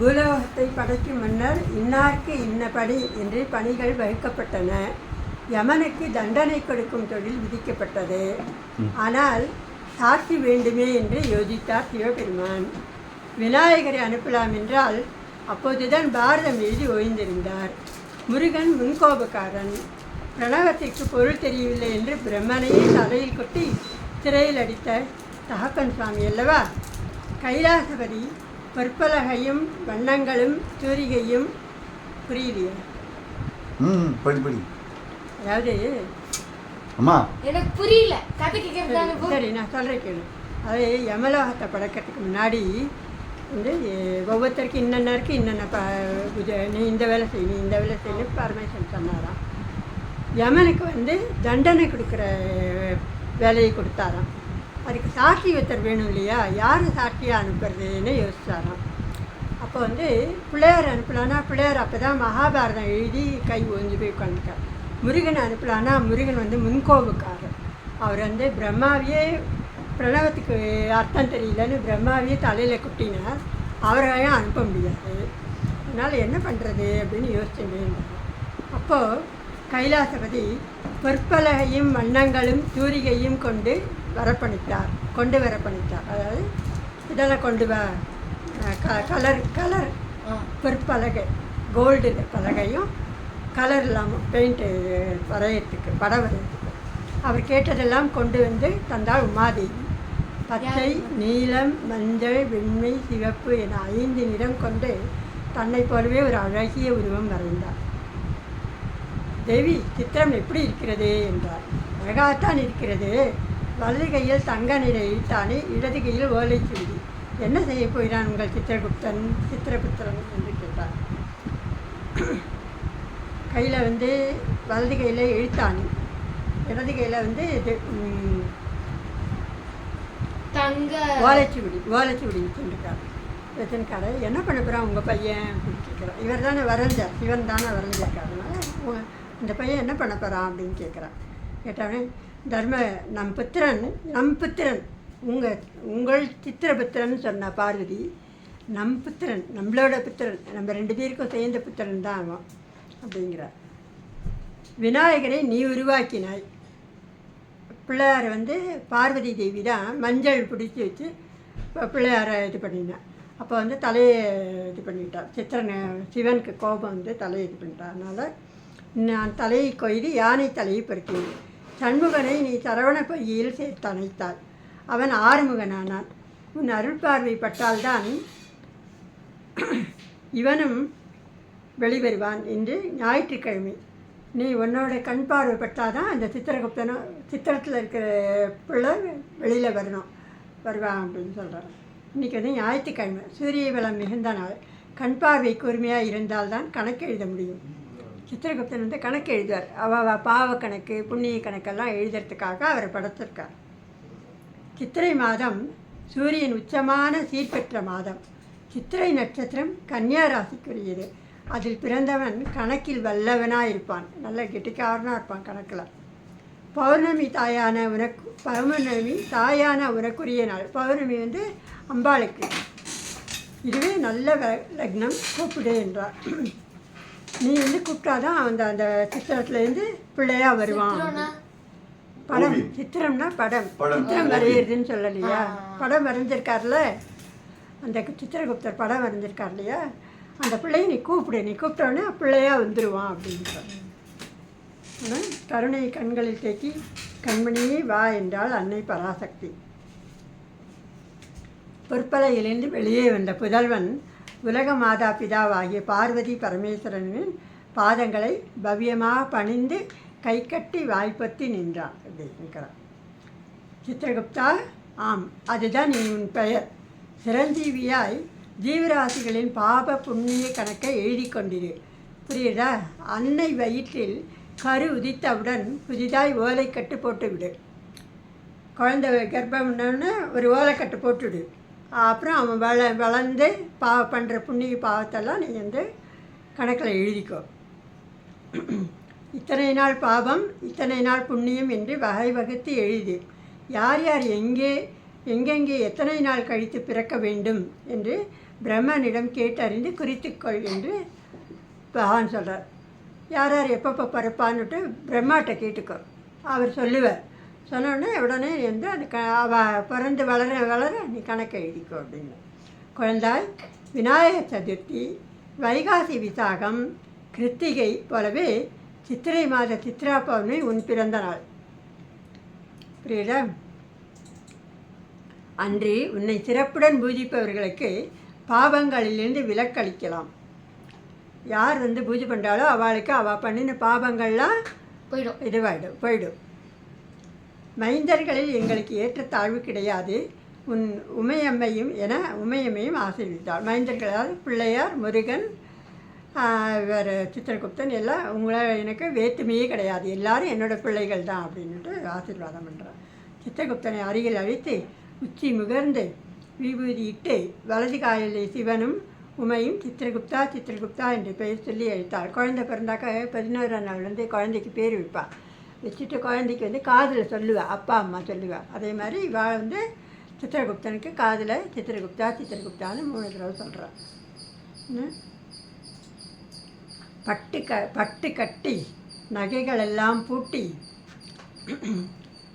பூலோகத்தை படைக்கும் முன்னர் இன்னார்க்கு இன்னபடி என்று பணிகள் வகுக்கப்பட்டன. யமனுக்கு தண்டனை கொடுக்கும் தொழில் விதிக்கப்பட்டது. ஆனால் சாட்சி வேண்டுமே என்று யோசித்தார் சிவபெருமான். விநாயகரை அனுப்பலாம் என்றால் அப்போதுதான் பாரதம் எழுதி ஓய்ந்திருந்தார். முருகன் முன்கோபக்காரன். பிரணவத்திற்கு பொருள் தெரியவில்லை என்று பிரம்மனையே தலையில் கொட்டி சிறையில் அடித்த தகப்பன் சுவாமி அல்லவா. கைலாசபதி பற்பலகையும் வண்ணங்களும் தூரிகையும் புரியலையே. அதாவது அம்மா எனக்கு புரியல சரி நான் சொல்கிறேன் கேளு. அது யமலோகத்தை படைக்கிறதுக்கு முன்னாடி வந்து ஒவ்வொருத்தருக்கும் இன்னென்ன இருக்குது இன்னென்ன நீ இந்த வேலை செய் நீ இந்த வேலை செய்யணும் பரமேஸ்வரன் சொன்னாராம். யமனுக்கு வந்து தண்டனை கொடுக்குற வேலையை கொடுத்தாராம். அதுக்கு சாட்சி ஒருத்தர் வேணும் இல்லையா, யார் சாட்சியாக அனுப்புறதுன்னு யோசிச்சாராம். அப்போ வந்து பிள்ளையார் அனுப்பலான்னா பிள்ளையார் அப்போ தான் மகாபாரதம் எழுதி கை ஓஞ்சி போய் உட்காந்துட்டார். முருகனை அனுப்பலான்னா முருகன் வந்து முன்கோபக்காரர். அவர் வந்து பிரம்மாவையே பிரணவத்துக்கு அர்த்தம் தெரியலன்னு பிரம்மாவையே தலையில் குட்டினார். அவரையும் அனுப்ப முடியாது. அதனால் என்ன பண்ணுறது அப்படின்னு யோசிச்சுட்டே இருந்தார். அப்போது கைலாசபதி பொற்பலகையும் வண்ணங்களும் தூரிகையும் கொண்டு வரப்பணித்தார். அதாவது இதெல்லாம் கொண்டு வா, கலர் பொற்பலகை கோல்டு பலகையும் கலர் இல்லாமல் பெயிண்ட்டு வரையறதுக்கு படம் வரையறதுக்கு அவர் கேட்டதெல்லாம் கொண்டு வந்து தந்தாள் உமாதேவி. பச்சை, நீலம், மஞ்சள், வெண்மை, சிவப்பு என 5 நிறம் கொண்டு தன்னை போலவே ஒரு அழகிய உருவம் வரைந்தார். தேவி சித்திரம் எப்படி இருக்கிறது என்றார். அழகாகத்தான் இருக்கிறது. வலது கையில் தங்க நிற எழுத்தானே, இடது கையில் ஓலைச்சுவடி. என்ன செய்ய போகிறான் உங்கள் சித்திரபுத்திரன் என்று கேட்டார். கையில் வந்து வலது கையில் எழுத்தாணி, இடது கையில் வந்து இது ஓலைச்சுவடி வச்சுருக்காரு. என்ன பண்ண போகிறான் உங்கள் பையன் அப்படின்னு கேட்குறான். இவர் தானே வரைஞ்சார், சிவன் தானே வரைஞ்சிருக்காருனால இந்த பையன் என்ன பண்ண போகிறான் அப்படின்னு கேட்குறான். கேட்டவனே நம் புத்திரன் உங்கள் சித்திரபுத்திரன் சொன்னா பார்வதி. நம் புத்திரன், நம்மளோட புத்திரன், நம்ம 2 பேருக்கும் சேர்ந்த புத்திரன் தான் ஆகும் அப்படிங்கிறார். விநாயகரை நீ உருவாக்கினாய். பிள்ளையாரை வந்து பார்வதி தேவி தான் மஞ்சள் பிடிச்சி வச்சு பிள்ளையாரை இது பண்ணினான். அப்போ வந்து தலையை இது பண்ணிட்டார். சிவனுக்கு கோபம் வந்து தலையை இது பண்ணிட்டார். அதனால் நான் தலையை கொய்து யானை தலையை பொறுக்கினேன். சண்முகனை நீ சரவண பையில் சேர்த்து அணைத்தாள். அவன் ஆறுமுகனானான். உன் அருள் பார்வை பட்டால்தான் இவனும் வெளிவருவான் என்று ஞாயிற்றுக்கிழமை நீ உன்னோட கண் பார்வை பட்டாதான் அந்த சித்திரத்தில் இருக்கிற பிள்ளை வெளியில் வருவான் அப்படின்னு சொல்கிறான். இன்றைக்கி வந்து ஞாயிற்றுக்கிழமை, சூரிய பலம் மிகுந்த நாள். கண் பார்வை கூர்மையாக இருந்தால்தான் கணக்கு எழுத முடியும். சித்திரகுப்தன் வந்து கணக்கு எழுதுவார். பாவ கணக்கு புண்ணிய கணக்கெல்லாம் எழுதுறதுக்காக அவரை படைத்திருக்கார். சித்திரை மாதம் சூரியன் உச்சமான சீர்பெற்ற மாதம். சித்திரை நட்சத்திரம் கன்னியா ராசிக்குரியது. அதில் பிறந்தவன் கணக்கில் வல்லவனாக இருப்பான், நல்ல கெட்டிக்காரனாக இருப்பான் கணக்கில். பௌர்ணமி தாயான உனக்குரிய நாள். பௌர்ணமி வந்து அம்பாளுக்கு. இதுவே நல்ல லக்னம், கூப்பிடு என்றார். நீ வந்து கூப்பிட்டாதான் அந்த சித்திரத்துலேருந்து பிள்ளையாக வருவான். படம் சித்திரம்னா படம், சித்திரம் வரையிறதுன்னு சொல்லலையா. படம் வரைஞ்சிருக்கார்ல, அந்த சித்திரகுப்தர் படம் வரைஞ்சிருக்கார் இல்லையா, அந்த பிள்ளையை நீ கூப்பிட்டோன்னே பிள்ளையாக வந்துடுவான் அப்படின்றார். ஆனால் கருணை கண்களில் தேக்கி கண்மணியே வா என்றாள் அன்னை பராசக்தி. பொற்பலையிலிருந்து வெளியே வந்த புதல்வன் உலக மாதா பிதாவாகிய பார்வதி பரமேஸ்வரனின் பாதங்களை பவ்யமாக பணிந்து கை கட்டி வாய்ப்பத்தி நின்றான் அப்படிங்கிறான். சித்திரகுப்தா, ஆம், அதுதான் நீ உன் பெயர். சிரஞ்சீவியாய் ஜீவராசிகளின் பாப புண்ணிய கணக்கை எழுதி கொண்டிரு. புரியுதா? அன்னை வயிற்றில் கரு உதித்தவுடன் புதிதாய் ஓலைக்கட்டு போட்டுவிடு. குழந்தை கர்ப்பம்னு ஒரு ஓலைக்கட்டு போட்டுவிடு. அப்புறம் அவன் வளர்ந்து பண்ணுற புண்ணிய பாவத்தெல்லாம் நீ வந்து கணக்கில் எழுதிக்கோ. இத்தனை நாள் பாவம், இத்தனை நாள் புண்ணியம் என்று வகை வகுத்து எழுது. யார் யார் எங்கெங்கே எத்தனை நாள் கழித்து பிறக்க வேண்டும் என்று பிரம்மனிடம் கேட்டறிந்து குறித்துக்கொள் என்று பகவான் சொல்கிறார். யார் யார் எப்பப்போ பிறப்பான்னுட்டு பிரம்மாட்ட கேட்டுக்கோ, அவர் சொல்லுவார். சொன்னோடனே உடனே வந்து அது பிறந்து வளர வளர நீ கணக்கு எழுதிக்கோ அப்படின்னு. குழந்தாய், விநாயக சதுர்த்தி, வைகாசி விசாகம், கிருத்திகை போலவே சித்திரை மாத சித்ரா பௌர்ணமி உன் பிறந்த நாள். புரியுதா? அன்று உன்னை சிறப்புடன் பூஜிப்பவர்களுக்கு பாவங்களிலிருந்து விலக்களிக்கலாம். யார் வந்து பூஜை பண்ணுறாலோ அவளுக்கு அவள் பண்ணின பாவங்கள்லாம் போயிடும். மைந்தர்களில் எங்களுக்கு ஏற்ற தாழ்வு கிடையாது, உன் உமையம்மையும் ஆசீர்வித்தாள். மைந்தர்கள் அதாவது பிள்ளையார், முருகன், வேறு சித்திரகுப்தன் எல்லாம் உங்களை எனக்கு வேற்றுமையே கிடையாது, எல்லாரும் என்னோடய பிள்ளைகள் தான் அப்படின்ட்டு ஆசீர்வாதம் பண்ணுறான். சித்திரகுப்தனை அருகில் அழைத்து உச்சி முகர்ந்து விபூதி இட்டு வலது காலில் சிவனும் உமையும் சித்திரகுப்தா என்று பெயர் சொல்லி அழைத்தாள். குழந்தை பிறந்தாக்கா 11ஆம் நாள் வந்து குழந்தைக்கு பேர் வைப்பாள். வச்சுட்டு குழந்தைக்கு வந்து காதில் சொல்லுவாள், அப்பா அம்மா சொல்லுவாள். அதே மாதிரி இவள் வந்து சித்திரகுப்தனுக்கு காதில் சித்திரகுப்தான்னு 3 தடவை சொல்கிறாள். பட்டு கட்டி நகைகளெல்லாம் பூட்டி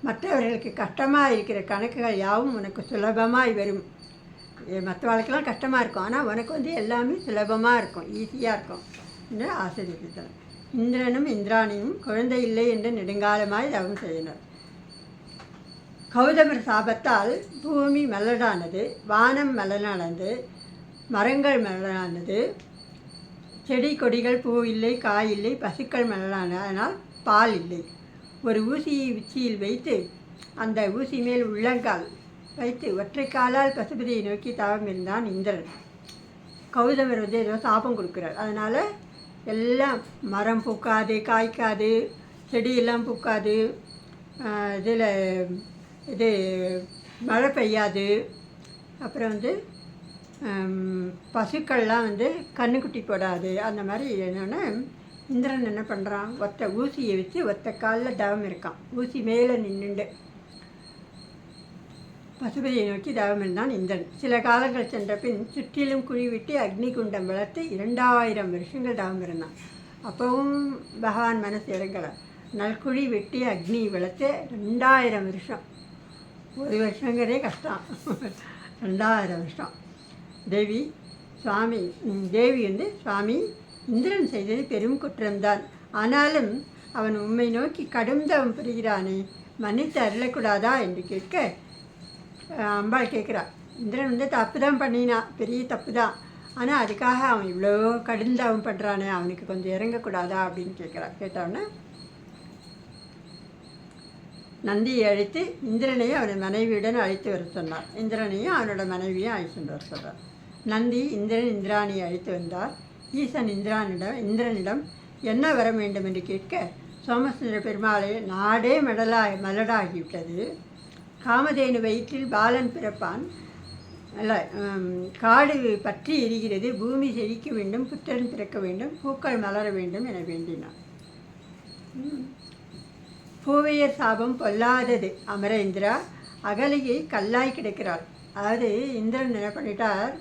மற்றவர்களுக்கு கஷ்டமாக இருக்கிற கணக்குகள் யாவும் உனக்கு சுலபமாய் வரும். மற்றவர்களுக்கெல்லாம் கஷ்டமாக இருக்கும், ஆனால் உனக்கு வந்து எல்லாமே சுலபமாக இருக்கும், ஈஸியாக இருக்கும் என்று ஆசீர்வதித்தார். இந்திரனும் இந்திராணியும் குழந்தை இல்லை என்று நெடுங்காலமாய் தவம் செய்தனர். கௌதமர் சாபத்தால் பூமி மலடானது, வானம் மலனானது, மரங்கள் மலனானது, செடி கொடிகள் பூ இல்லை, காய் இல்லை, பசுக்கள் மலனான, அதனால் பால் இல்லை. ஒரு ஊசியை உச்சியில் வைத்து அந்த ஊசி மேல் உள்ளங்கால் வைத்து ஒற்றை காலால் பசுபதியை நோக்கி தவம் இருந்தான் இந்திரன். கௌதமர் வந்து ஏதோ சாபம் கொடுக்குறார். அதனால் எல்லாம் மரம் பூக்காது, காய்க்காது, செடியெல்லாம் பூக்காது, இது மழை பெய்யாது, அப்புறம் வந்து பசுக்கள்லாம் வந்து கண்ணுக்குட்டி போடாது. அந்த மாதிரி என்னென்னா இந்திரன் என்ன பண்ணுறான், ஒத்த ஊசியை வச்சு ஒத்த காலில் தவம் இருக்கான். ஊசி மேலே நின்றுண்டு பசுபதியை நோக்கி தவம் இருந்தான் இந்திரன். சில காலங்கள் சென்ற பின் சுற்றிலும் குழி விட்டு அக்னி குண்டம் வளர்த்து 2000 வருஷங்கள் தவம் இருந்தான். அப்போவும் பகவான் மனசு இறங்கலை. நல்குழி வெட்டி அக்னி வளர்த்து 2000 வருஷம். ஒரு வருஷங்கிறதே கஷ்டம், 2000 வருஷம். தேவி வந்து சுவாமி, இந்திரன் செய்தது பெரும் குற்றம்தான், ஆனாலும் அவன் உம்மை நோக்கி கடும் தவம் புரிகிறானே, மன்னித்து அருளக்கூடாதா என்று கேட்க அம்பாள் கேட்குறா. இந்திரன் வந்து தப்பு தான் பண்ணினான், பெரிய தப்பு தான், ஆனால் அதுக்காக அவன் இவ்வளோ கடும் தவம் பண்ணுறானே, அவனுக்கு கொஞ்சம் இறங்கக்கூடாதா அப்படின்னு கேட்டவொன்னே நந்தியை அழைத்து இந்திரனையும் அவனோட மனைவியுடன் அழைத்து வர சொன்னார். இந்திரனையும் அவனோட மனைவியும் அழைத்து வர சொல்கிறார். நந்தி இந்திராணியை அழைத்து வந்தார். ஈசன் இந்திரனிடம் என்ன வர வேண்டும் என்று கேட்க, சோமசுந்தர பெருமாளே, நாடே மலடாகிவிட்டது, காமதேனு வயிற்றில் பாலன் பிறப்பான், காடு பற்றி எரிகிறது, பூமி செழிக்க வேண்டும், புத்திரன் பிறக்க வேண்டும், பூக்கள் மலர வேண்டும் என வேண்டினான். பூவையர் சாபம் பொல்லாதது, அமரேந்திரா, அகலிகை கல்லாய் கிடக்கிறாள். அதாவது இந்திரன் என்ன பண்ணிட்டார்,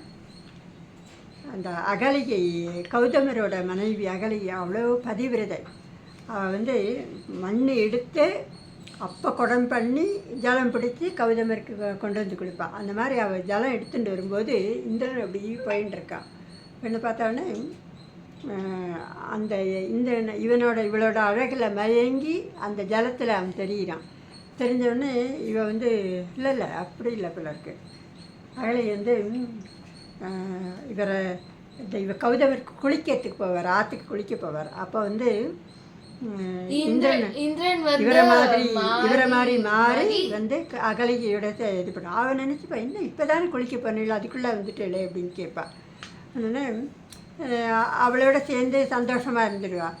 அந்த அகலிகை கௌதமரோட மனைவி அகலிகை அவ்வளோ பதிவிரதை. அவள் வந்து மண் எடுத்து அப்போ குடம் பண்ணி ஜலம் பிடிச்சி கௌதமருக்கு கொண்டு வந்து கொடுப்பாள். அந்த மாதிரி அவள் ஜலம் எடுத்துகிட்டு வரும்போது இந்திரன் அப்படி போயின்னு இருக்கான். என்ன பார்த்தோன்னே அந்த இவளோட அழகில் மயங்கி அந்த ஜலத்தில் அவன் தெரிகிறான். தெரிஞ்சவுடனே இவன் வந்து இல்லை அப்படி இல்லை போல இருக்கு. அகலிகை வந்து இவர் கௌதமருக்கு குளிக்கிறதுக்கு போவார், ஆற்றுக்கு குளிக்க போவார். அப்போ வந்து இவரை மாதிரி மாறி வந்து அகலிகையோட இது பண்ணும். அவன் நினச்சிப்பா, என்ன இப்போ தானே குளிக்க போனீங்களா, அதுக்குள்ளே வந்துட்டேளே அப்படின்னு கேட்பாள். அதனால் அவளோட சேர்ந்து சந்தோஷமாக இருந்துடுவாள்.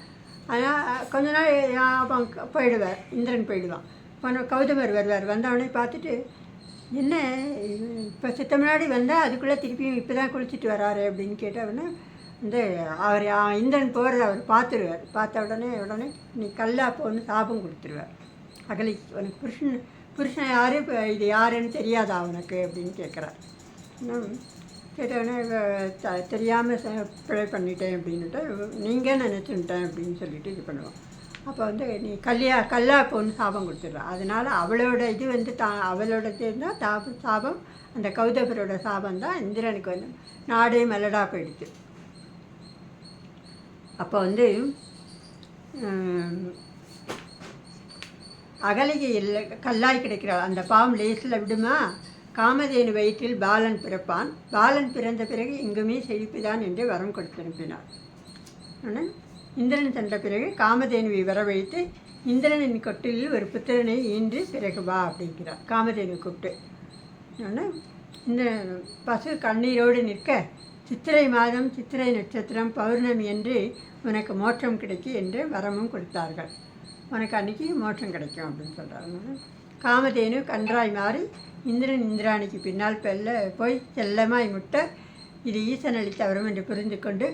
ஆனால் கொஞ்ச நாள் போயிடுவார், இந்திரன் போயிடுவான். கௌதமர் வருவார். வந்தவொடனே பார்த்துட்டு, என்ன இப்போ சித்த முன்னாடி வந்தால் அதுக்குள்ளே திருப்பியும் இப்போ தான் குளிச்சுட்டு வராரு அப்படின்னு கேட்டவுடனே வந்து அவர் இந்திரன் போகிறத அவர் பார்த்துருவார். பார்த்த உடனே நீ கல்லா போன்னு சாபம் கொடுத்துருவார். அகலி, உனக்கு புருஷன் யார், இப்போ இது யாருன்னு தெரியாதா அவனுக்கு அப்படின்னு கேட்குறார். கேட்டோடனே தெரியாமல் பிழை பண்ணிட்டேன் அப்படின்னுட்டு நீங்கள் நினச்சுட்டேன் அப்படின்னு சொல்லிட்டு இது பண்ணுவோம். அப்போ வந்து நீ கல்லா பொண்ணு சாபம் கொடுத்துட்றா. அதனால் அவளோட இது வந்து அவளோட இருந்தால் சாபம், அந்த கௌதபரோட சாபம் தான் இந்திரனுக்கு வந்து நாடே மலடா போயிடுச்சு. அப்போ வந்து அகலிகை இல்லை கல்லாய் கிடைக்கிறாள். அந்த பாவம் லேசில் விடுமா? காமதேனு வயிற்றில் பாலன் பிறப்பான், பாலன் பிறந்த பிறகு எங்குமே செழிப்புதான் என்று வரம் கொடுத்திருப்பினார். இந்திரன் சென்ற பிறகு காமதேனுவை வரவழைத்து இந்திரனின் கொட்டிலில் ஒரு புத்திரனை ஈன்று பிறகு வா அப்படிங்கிறார். காமதேனு கூப்பிட்டு இந்த பசு கண்ணீரோடு நிற்க, சித்திரை மாதம் சித்திரை நட்சத்திரம் பௌர்ணமி என்று உனக்கு மோட்சம் கிடைக்கும் என்று வரமும் கொடுத்தார்கள். உனக்கு அன்றைக்கி மோட்சம் கிடைக்கும் அப்படின்னு சொல்கிறாங்க. காமதேனு கன்றாய் மாறி இந்திரன் இந்திராணிக்கு பின்னால் போய் செல்லமாய் முட்ட இது ஈசன் அளித்த வரம் என்று புரிந்து கொண்டு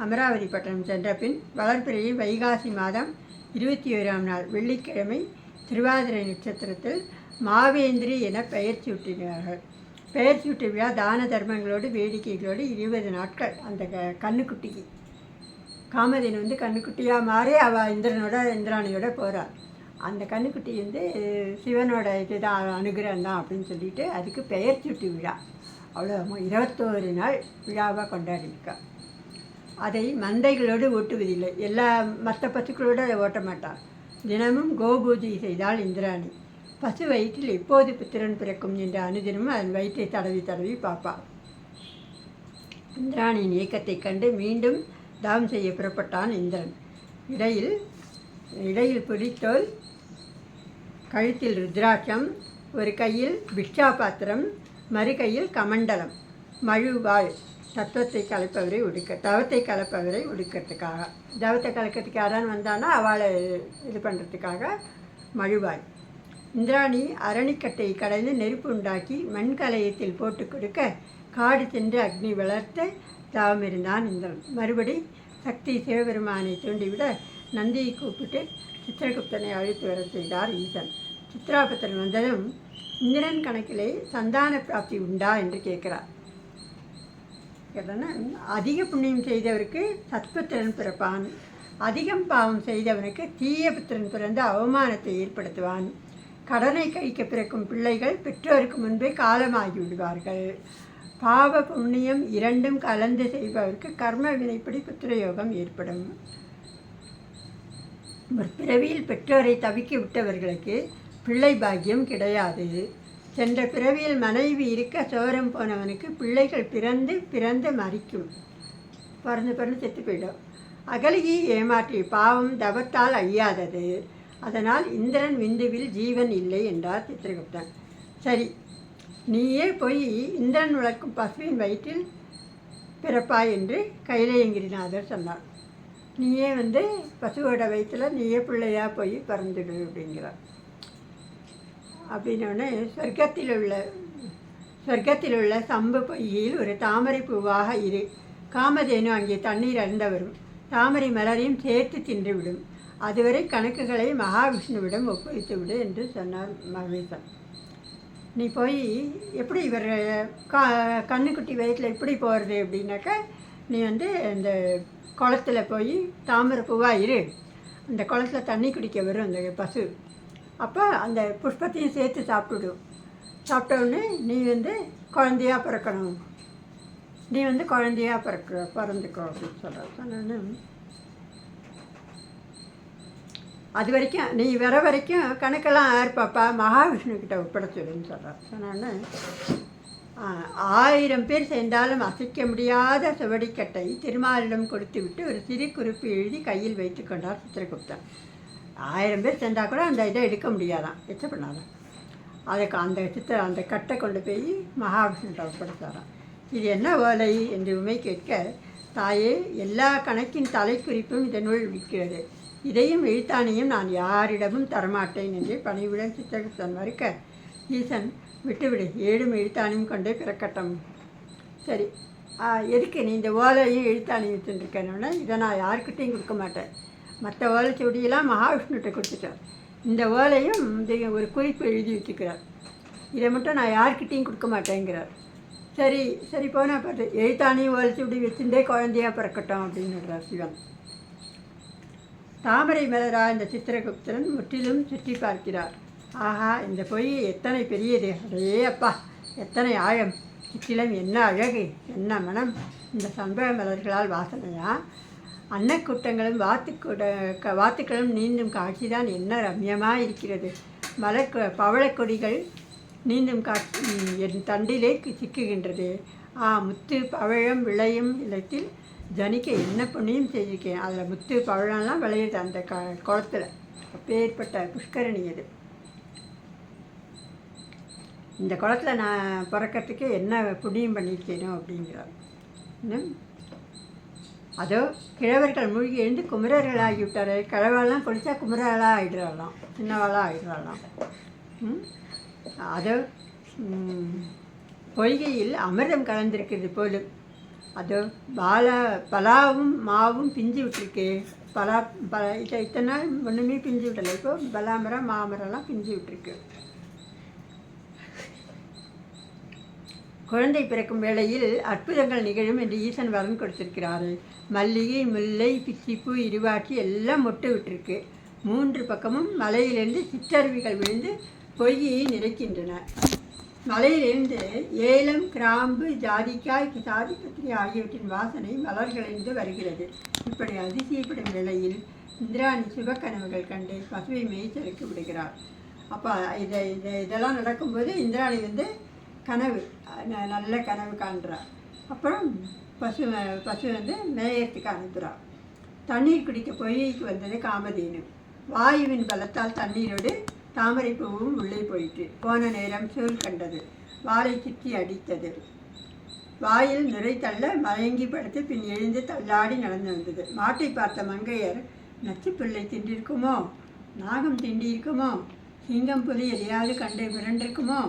அமராவதி பட்டணம் சென்ற பின் வளர்பிறையில் வைகாசி மாதம் 21ஆம் நாள் வெள்ளிக்கிழமை திருவாதிரை நட்சத்திரத்தில் மாவேந்திரி என பெயர் சூட்டினார்கள். பெயர் சூட்டு விழா தான தர்மங்களோடு வேடிக்கைகளோடு 20 நாட்கள் அந்த கண்ணுக்குட்டிக்கு காமதேனு வந்து கண்ணுக்குட்டியாக மாறி அவள் இந்திராணியோட போகிறாள். அந்த கண்ணுக்குட்டி வந்து சிவனோட இதுதான் அனுகிரகம் தான் அப்படின்னு சொல்லிட்டு அதுக்கு பெயர் சூட்டு விழா அவ்வளோ 21 நாள் விழாவாக கொண்டாடியிருக்கா. அதை மந்தைகளோடு ஓட்டுவதில்லை, எல்லா மற்ற பசுக்களோடு அதை ஓட்ட மாட்டாள். தினமும் கோபூஜை செய்தால் இந்திராணி பசு வயிற்றில் எப்போது புத்திரன் பிறக்கும் என்ற அனுதினமும் அதன் வயிற்றை தடவி தடவி பார்ப்பாள். இந்திராணியின் இயக்கத்தை கண்டு மீண்டும் தாம் செய்ய புறப்பட்டான் இந்திரன். இடையில் புலித்தோல், கழுத்தில் ருத்ராட்சம், ஒரு கையில் பிக்ஷா பாத்திரம், மறு கையில் கமண்டலம், மழுவாள், தவத்தை கலப்பவரை உடுக்கிறதுக்காக. தவத்தை கலக்கிறதுக்கு யாரான்னு வந்தானா அவளை இது பண்ணுறதுக்காக மழுவாள். இந்திராணி அரணிக்கட்டை கடைந்து நெருப்பு உண்டாக்கி மண்கலயத்தில் போட்டு கொடுக்க காடு சென்று அக்னி வளர்த்து தவம் இருந்தான் இந்திரன். மறுபடி சக்தி சிவபெருமானை தூண்டிவிட நந்தியை கூப்பிட்டு சித்திரகுப்தனை அழைத்து வர செய்தார் ஈசன். சித்ராபுத்திரன் வந்ததும் இந்திரன் கணக்கிலே சந்தான பிராப்தி உண்டா என்று கேட்கிறார். கேட்டோன்னா அதிக புண்ணியம் செய்தவருக்கு சத்புத்திரன் பிறப்பான், அதிகம் பாவம் செய்தவனுக்கு தீய புத்திரன் பிறந்து அவமானத்தை ஏற்படுத்துவான், கடனை கழிக்க பிறக்கும் பிள்ளைகள் பெற்றோருக்கு முன்பே காலமாகி விடுவார்கள், பாவ புண்ணியம் இரண்டும் கலந்து செய்பவருக்கு கர்ம வினைப்படி புத்திரயோகம் ஏற்படும், ஒரு பிறவியில் பெற்றோரை தவிக்க விட்டவர்களுக்கு பிள்ளை பாக்கியம் கிடையாது, சென்ற பிறவியில் மனைவி இருக்க சோரம் போனவனுக்கு பிள்ளைகள் பிறந்து மறிக்கும், பிறந்து செத்து போயிடும், அகலியை ஏமாற்றிய பாவம் தவத்தால் அழியாதது, அதனால் இந்திரன் விந்துவில் ஜீவன் இல்லை என்றார் சித்திரகுப்தன். சரி, நீயே போய் இந்திரன் வளர்க்கும் பசுவின் வயிற்றில் பிறப்பாய் என்று கைலேயங்கிரிநாதர் சொன்னார். நீயே வந்து பசுவோட வயிற்றில் நீயே பிள்ளையாக போய் பிறந்துடு அப்படிங்கிறார். அப்படின்னோடனே சொர்க்கத்தில் உள்ள சம்பு பொய்யில் ஒரு தாமரை பூவாக இரு, காமதேனு அங்கே தண்ணீர் அருந்த வரும், தாமரை மலரையும் சேர்த்து தின்றுவிடும், அதுவரை கணக்குகளை மகாவிஷ்ணுவிடம் ஒப்புவித்து விடு என்று சொன்னார் மகேசன். நீ போய் எப்படி இவர் கண்ணுக்குட்டி வயிற்றில் எப்படி போகிறது அப்படின்னாக்கா, நீ வந்து இந்த குளத்தில் போய் தாமரை பூவாக இரு, அந்த குளத்தில் தண்ணி குடிக்க வரும் அந்த பசு, அப்போ அந்த புஷ்பத்தையும் சேர்த்து சாப்பிட்டோடனே நீ வந்து குழந்தையாக பிறக்கணும், நீ வந்து குழந்தையாக பிறந்துக்கோ அப்படின்னு சொன்னோன்னு, அது வரைக்கும் நீ வர வரைக்கும் கணக்கெல்லாம் யார் பாப்பா, மகாவிஷ்ணுக்கிட்ட ஒப்படைச்சிடுன்னு சொல்கிறார். சொன்னோன்னு 1000 பேர் சேர்ந்தாலும் அசைக்க முடியாத சுவடிக்கட்டை திருமாலிடம் கொடுத்து விட்டு ஒரு சிறு குறிப்பு எழுதி கையில் வைத்து கொண்டார் சித்திரகுப்தன். 1000 பேர் சேர்ந்தால் கூட அந்த இதை எடுக்க முடியாதான், எச்ச பண்ணாதான். அதுக்கு அந்த கட்டை கொண்டு போய் மகாவிஷ்ணுகிட்ட ஒப்படைச்சாராம். இது என்ன ஓலை என்று உமை கேட்க, தாயே, எல்லா கணக்கின் தலைக்குறிப்பும் இதனுள் விற்கிறது, இதையும் எழுத்தானையும் நான் யாரிடமும் தரமாட்டேன் என்று பணிவுடன் சித்திரகுப்தன் மறுக்க, ஈசன் விட்டுவிடு, 7 எழுத்தானையும் கொண்டே பிறக்கட்டும். சரி, எதுக்கு நீ இந்த ஓலையும் எழுத்தானையும் வச்சுருக்கேன்னா, இதை நான் யாருக்கிட்டையும் கொடுக்க மாட்டேன், மற்ற ஓலை சுவடியெல்லாம் மகாவிஷ்ணுகிட்ட கொடுத்துட்டேன், இந்த ஓலையும் ஒரு குறிப்பு எழுதி வச்சுக்கிறார், இதை மட்டும் நான் யார்கிட்டையும் கொடுக்க மாட்டேங்கிறார். சரி சரி போனால் பார்த்து எழுத்தானையும் ஒழிச்சு இப்படி வச்சுட்டே குழந்தையாக பிறக்கட்டும் அப்படின்னுறார் சிவன். தாமரை மலரா இந்த சித்திரகுப்தன் முற்றிலும் சுற்றி பார்க்கிறார். ஆஹா, இந்த பொய் எத்தனை பெரியது! அடே அப்பா, எத்தனை ஆழம்! சுற்றிலும் என்ன அழகு, என்ன மனம்! இந்த சம்பவ மலர்களால் வாசனையா? அன்னக்கூட்டங்களும் வாத்துக்களும் நீந்தும் காட்சிதான் என்ன ரம்யமாக இருக்கிறது. பவளக்கொடிகள் நீந்தும் காட்சி என் தண்டிலே சிக்குகின்றது. முத்து பவழம் விளையும் இல்லத்தில் ஜனிக்க என்ன புண்ணியம் செய்திருக்கேன். அதில் முத்து பவழம்லாம் விளையுது அந்த குளத்தில். அப்பேற்பட்ட புஷ்கரணி அது. இந்த குளத்தில் நான் பிறக்கிறதுக்கு என்ன புண்ணியம் பண்ணியிருக்கேனோ அப்படிங்கிறார். அதோ கிழவர்கள் மூழ்கி எழுந்து குமரர்கள் ஆகிவிட்டார். கிழவெல்லாம் குளித்தா குமரர்களாக ஆகிடுறாளாம், சின்னவாளாக ஆகிடுறாளாம். அதோ பொய்கையில் அமிர்தம் கலந்திருக்கிறது போலும். அதோ பலாவும் மாவும் பிஞ்சு விட்டுருக்கு. இத்தனை நாள் ஒன்றுமே பிஞ்சு விட்டலை. இப்போ பலாமரம் மாமரம்லாம் பிஞ்சு விட்டுருக்கு. குழந்தை பிறக்கும் வேளையில் அற்புதங்கள் நிகழும் என்று ஈசன் வரன் கொடுத்திருக்கிறாரு. மல்லிகை, முல்லை, பிச்சிப்பூ, இருவாட்சி எல்லாம் மொட்டு விட்டுருக்கு. 3 பக்கமும் மலையிலிருந்து சிற்றருவிகள் விழுந்து பொய்கையை நிறைக்கின்றன. மலையிலிருந்து ஏலம், கிராம்பு, ஜாதிக்காய், சாதிப்பத்திரி ஆகியவற்றின் வாசனை மலர்களிலிருந்து வருகிறது. இப்படி அதிசயப்படும் வேளையில் இந்திராணி சுபக்கனவுகள் கண்டு பசுவை மேய்ச்சலுக்கு விடுகிறார். அப்போ இதெல்லாம் நடக்கும்போது இந்திராணி கனவு, நல்ல கனவு காண்கிறார். அப்புறம் பசு மேயறதுக்கு அனுப்புகிறார். தண்ணீர் குடிக்க பொய்கைக்கு வந்தது காமதேனு. வாயுவின் பலத்தால் தண்ணீரோடு தாமரை பூவும் உள்ளே போயிட்டு போன நேரம் சூழ் கண்டது. வாளை சுற்றி அடித்தது. வாயில் நுரை தள்ள மயங்கி படுத்து பின் எழுந்து தள்ளாடி நடந்து வந்தது. மாட்டை பார்த்த மங்கையர், நச்சு பிள்ளை திண்டிருக்குமோ, நாகம் திண்டிருக்குமோ, சிங்கம் புலி எதையாவது கண்டு மிரண்டிருக்குமோ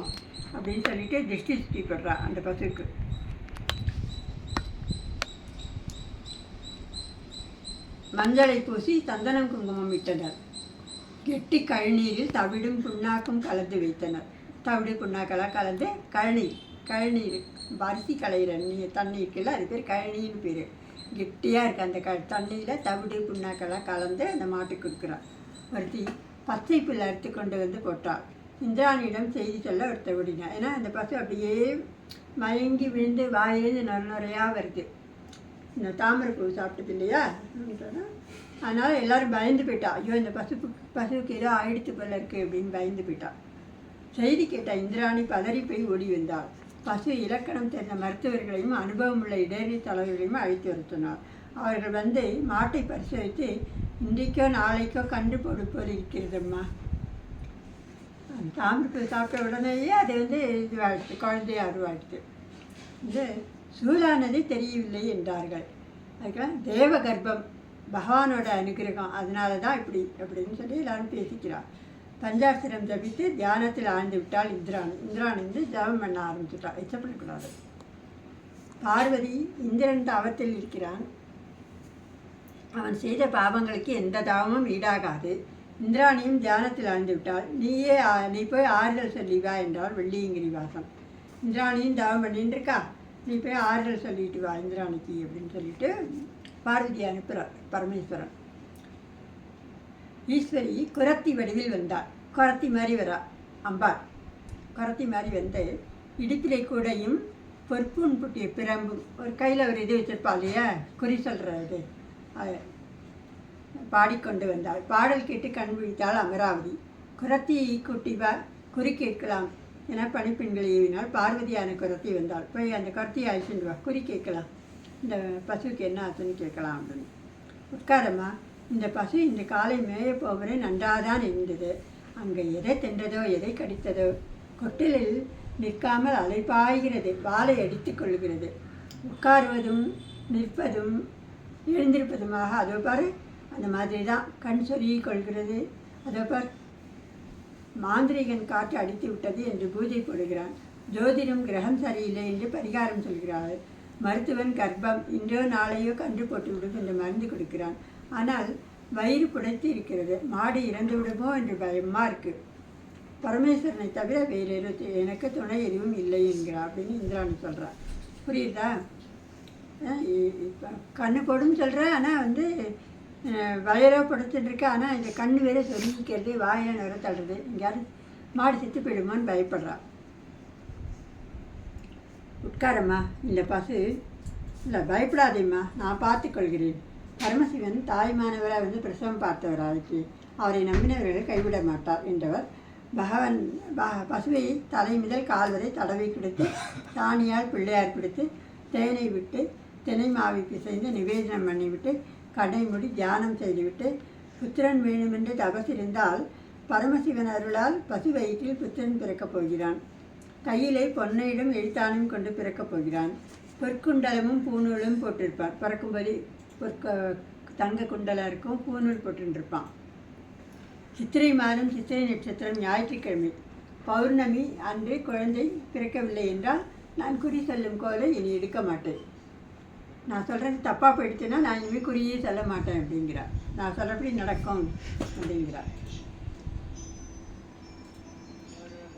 அப்படின்னு சொல்லிட்டு திருஷ்டி சுற்றி படுறா அந்த பசுக்கு. மஞ்சளை பூசி சந்தனம் குங்குமம் இட்டனர். கெட்டி கழநீரில் தவிடும் புண்ணாக்கும் கலந்து வைத்தனர். தவிடு புண்ணாக்கெல்லாம் கலந்து கழநீர் அரிசி களையிற தண்ணீருக்குள்ள அது பேர் கழனின்னு பேர். கெட்டியாக இருக்குது அந்த தண்ணியில் தவிடு புண்ணாக்கெல்லாம் கலந்து அந்த மாட்டுக்கு கொடுக்குறாள். ஒருத்தி பச்சை புல் அறுத்து கொண்டு போட்டாள். இந்திராணியிடம் செய்தி சொல்ல ஒருத்த விடினா. ஏன்னா அந்த பசு அப்படியே மயங்கி விழுந்து வாயிலேருந்து நுரையாக வருது. இந்த தாமரை பூ சாப்பிட்டது இல்லையா, அதனால் எல்லோரும் பயந்து போயிட்டா. ஐயோ, இந்த பசுவுக்கு ஏதோ ஆயிடுத்து போல இருக்குது அப்படின்னு பயந்து போயிட்டா. செய்தி கேட்ட இந்திராணி பதறி போய் ஓடி வந்தாள். பசு இலக்கணம் தெரிந்த மருத்துவர்களையும் அனுபவம் உள்ள இடைநிலை தலைவர்களையும் அழைத்து வர சொன்னார். அவர்கள் மாட்டை பரிசோதித்து, இன்றைக்கோ நாளைக்கோ கண்டு போடு போல் இருக்கிறதம்மா. தாமரை சாப்பிட்ட உடனேயே அது இதுவாகிடுது, குழந்தைய அருவாகிடுது. சூலானது தெரியவில்லை என்றார்கள். அதுக்கெல்லாம் தேவ கர்ப்பம், பகவானோட அனுகிரகம், அதனால தான் இப்படி அப்படின்னு சொல்லி எல்லாரும் பேசிக்கிறார். பஞ்சாட்சரம் ஜபித்து தியானத்தில் ஆழ்ந்து விட்டால் இந்திராணி ஜபம் பண்ண ஆரம்பிச்சுட்டாள். எச்சப்படக்கூடாது. பார்வதி இந்திரன் தாவத்தில் இருக்கிறான். அவன் செய்த பாவங்களுக்கு எந்த தாவமும் ஈடாகாது. இந்திராணியும் தியானத்தில் ஆழ்ந்து விட்டாள். நீ போய் ஆறுதல் சொல்லிவா என்றால் வெள்ளியங்கிரி வாசம். இந்திராணியும் தாவம் பண்ணிட்டு இருக்கா, நீ போய் ஆறுதல் சொல்லிட்டு வா இந்திராணிக்கு அப்படின்னு சொல்லிட்டு பார்வதி அனுப்புகிறார் பரமேஸ்வரன். ஈஸ்வரி குரத்தி வடிவில் வந்தாள். குரத்தி மாதிரி வரா அம்பாள். குரத்தி மாதிரி இடுப்பிலை கூடையும் பொற்பூன் புட்டிய பிரம்பும் ஒரு கையில் ஒரு இது வச்சிருப்பா இல்லையா, குறி சொல்கிறது, பாடிக்கொண்டு வந்தாள். பாடல் கேட்டு கண் விழித்தாள் அமராவதி. குரத்தியை கூட்டிவா, குறி கேட்கலாம் என பணிப்பெண்கள் ஏவினால் பார்வதியான குரத்தி வந்தாள். போய் அந்த குரத்தியை அழைச்சிட்டு வா, குறி கேட்கலாம், இந்த பசுவுக்கு என்ன ஆச்சுன்னு கேட்கலாம் அப்படின்னு. உட்காரம்மா, இந்த பசு இந்த காலை மேய போவரை நன்றாதான் இருந்தது. அங்கே எதை தின்றதோ எதை கடித்ததோ கொட்டிலில் நிற்காமல் அலைப்பாய்கிறது, வாளை அடித்து கொள்கிறது. உட்காருவதும் நிற்பதும் எழுந்திருப்பதுமாக அதோ பாரு அந்த மாதிரி தான் கண் சொருகி கொள்கிறது. அதோ பார், மாந்திரிகன் காற்று அடித்து விட்டது என்று பூஜை போடுகிறான். ஜோதிடம் கிரகம் சரியில்லை என்று பரிகாரம் சொல்கிறாள். மருத்துவன் கர்ப்பம், இன்றோ நாளையோ கன்று போட்டு விடும் என்று மருந்து கொடுக்கிறான். ஆனால் வயிறு புடைத்து இருக்கிறது. மாடு இறந்து விடுமோ என்று பயமாக இருக்குது. பரமேஸ்வரனை தவிர வேறு எனக்கு துணை எதுவும் இல்லை என்கிறார் அப்படின்னு இந்திராணி சொல்கிறார். புரியுதா? இப்போ கண்ணு போடுன்னு சொல்கிறேன், ஆனால் வந்து வயலாக படுத்துட்டுருக்கு. ஆனால் இந்த கண் வேறு சொல்லிக்கிறது, வாயில் நிற தள்ளுறது, எங்கேயாவது மாடு செத்து போயிடுமான்னு பயப்படுறா. உட்காரம்மா, இந்த பசு இல்லை, பயப்படாதேம்மா, நான் பார்த்துக்கொள்கிறேன். பரமசிவன் தாய்மானவராக வந்து பிரசவம் பார்த்தவராச்சு, அவரை நம்பினவர்களை கைவிட மாட்டார் என்றவர் பகவான் பசுவை தலை முதல் கால் வரை தடவை கொடுத்து சாணியால் பிள்ளையார் பிடித்து தேனை விட்டு தினை மாவி பிசைந்து நிவேதனம் பண்ணிவிட்டு கடை மூடி தியானம் செய்துவிட்டு புத்திரன் வேணுமென்று தபசிருந்தால் பரமசிவன் அருளால் பசு வயிற்றில் புத்திரன் பிறக்கப் போகிறான். கையிலே பொன்னையிடம் எழுத்தானும் கொண்டு பிறக்கப் போகிறான். பொற்குண்டலமும் பூநூலும் போட்டிருப்பான். பிறக்கும்போது தங்க குண்டலம் இருக்கும், பூநூல் போட்டுருப்பான். சித்திரை மாதம் சித்திரை நட்சத்திரம் ஞாயிற்றுக்கிழமை பௌர்ணமி அன்று குழந்தை பிறக்கவில்லை என்றால் நான் குறி சொல்லும் கோலை இனி எடுக்க மாட்டேன். நான் சொல்கிறது தப்பாக போயிடுச்சுன்னா நான் இனிமேல் குறியே சொல்ல மாட்டேன் அப்படிங்கிறார். நான் சொல்கிறபடி நடக்கும் அப்படிங்கிறார்.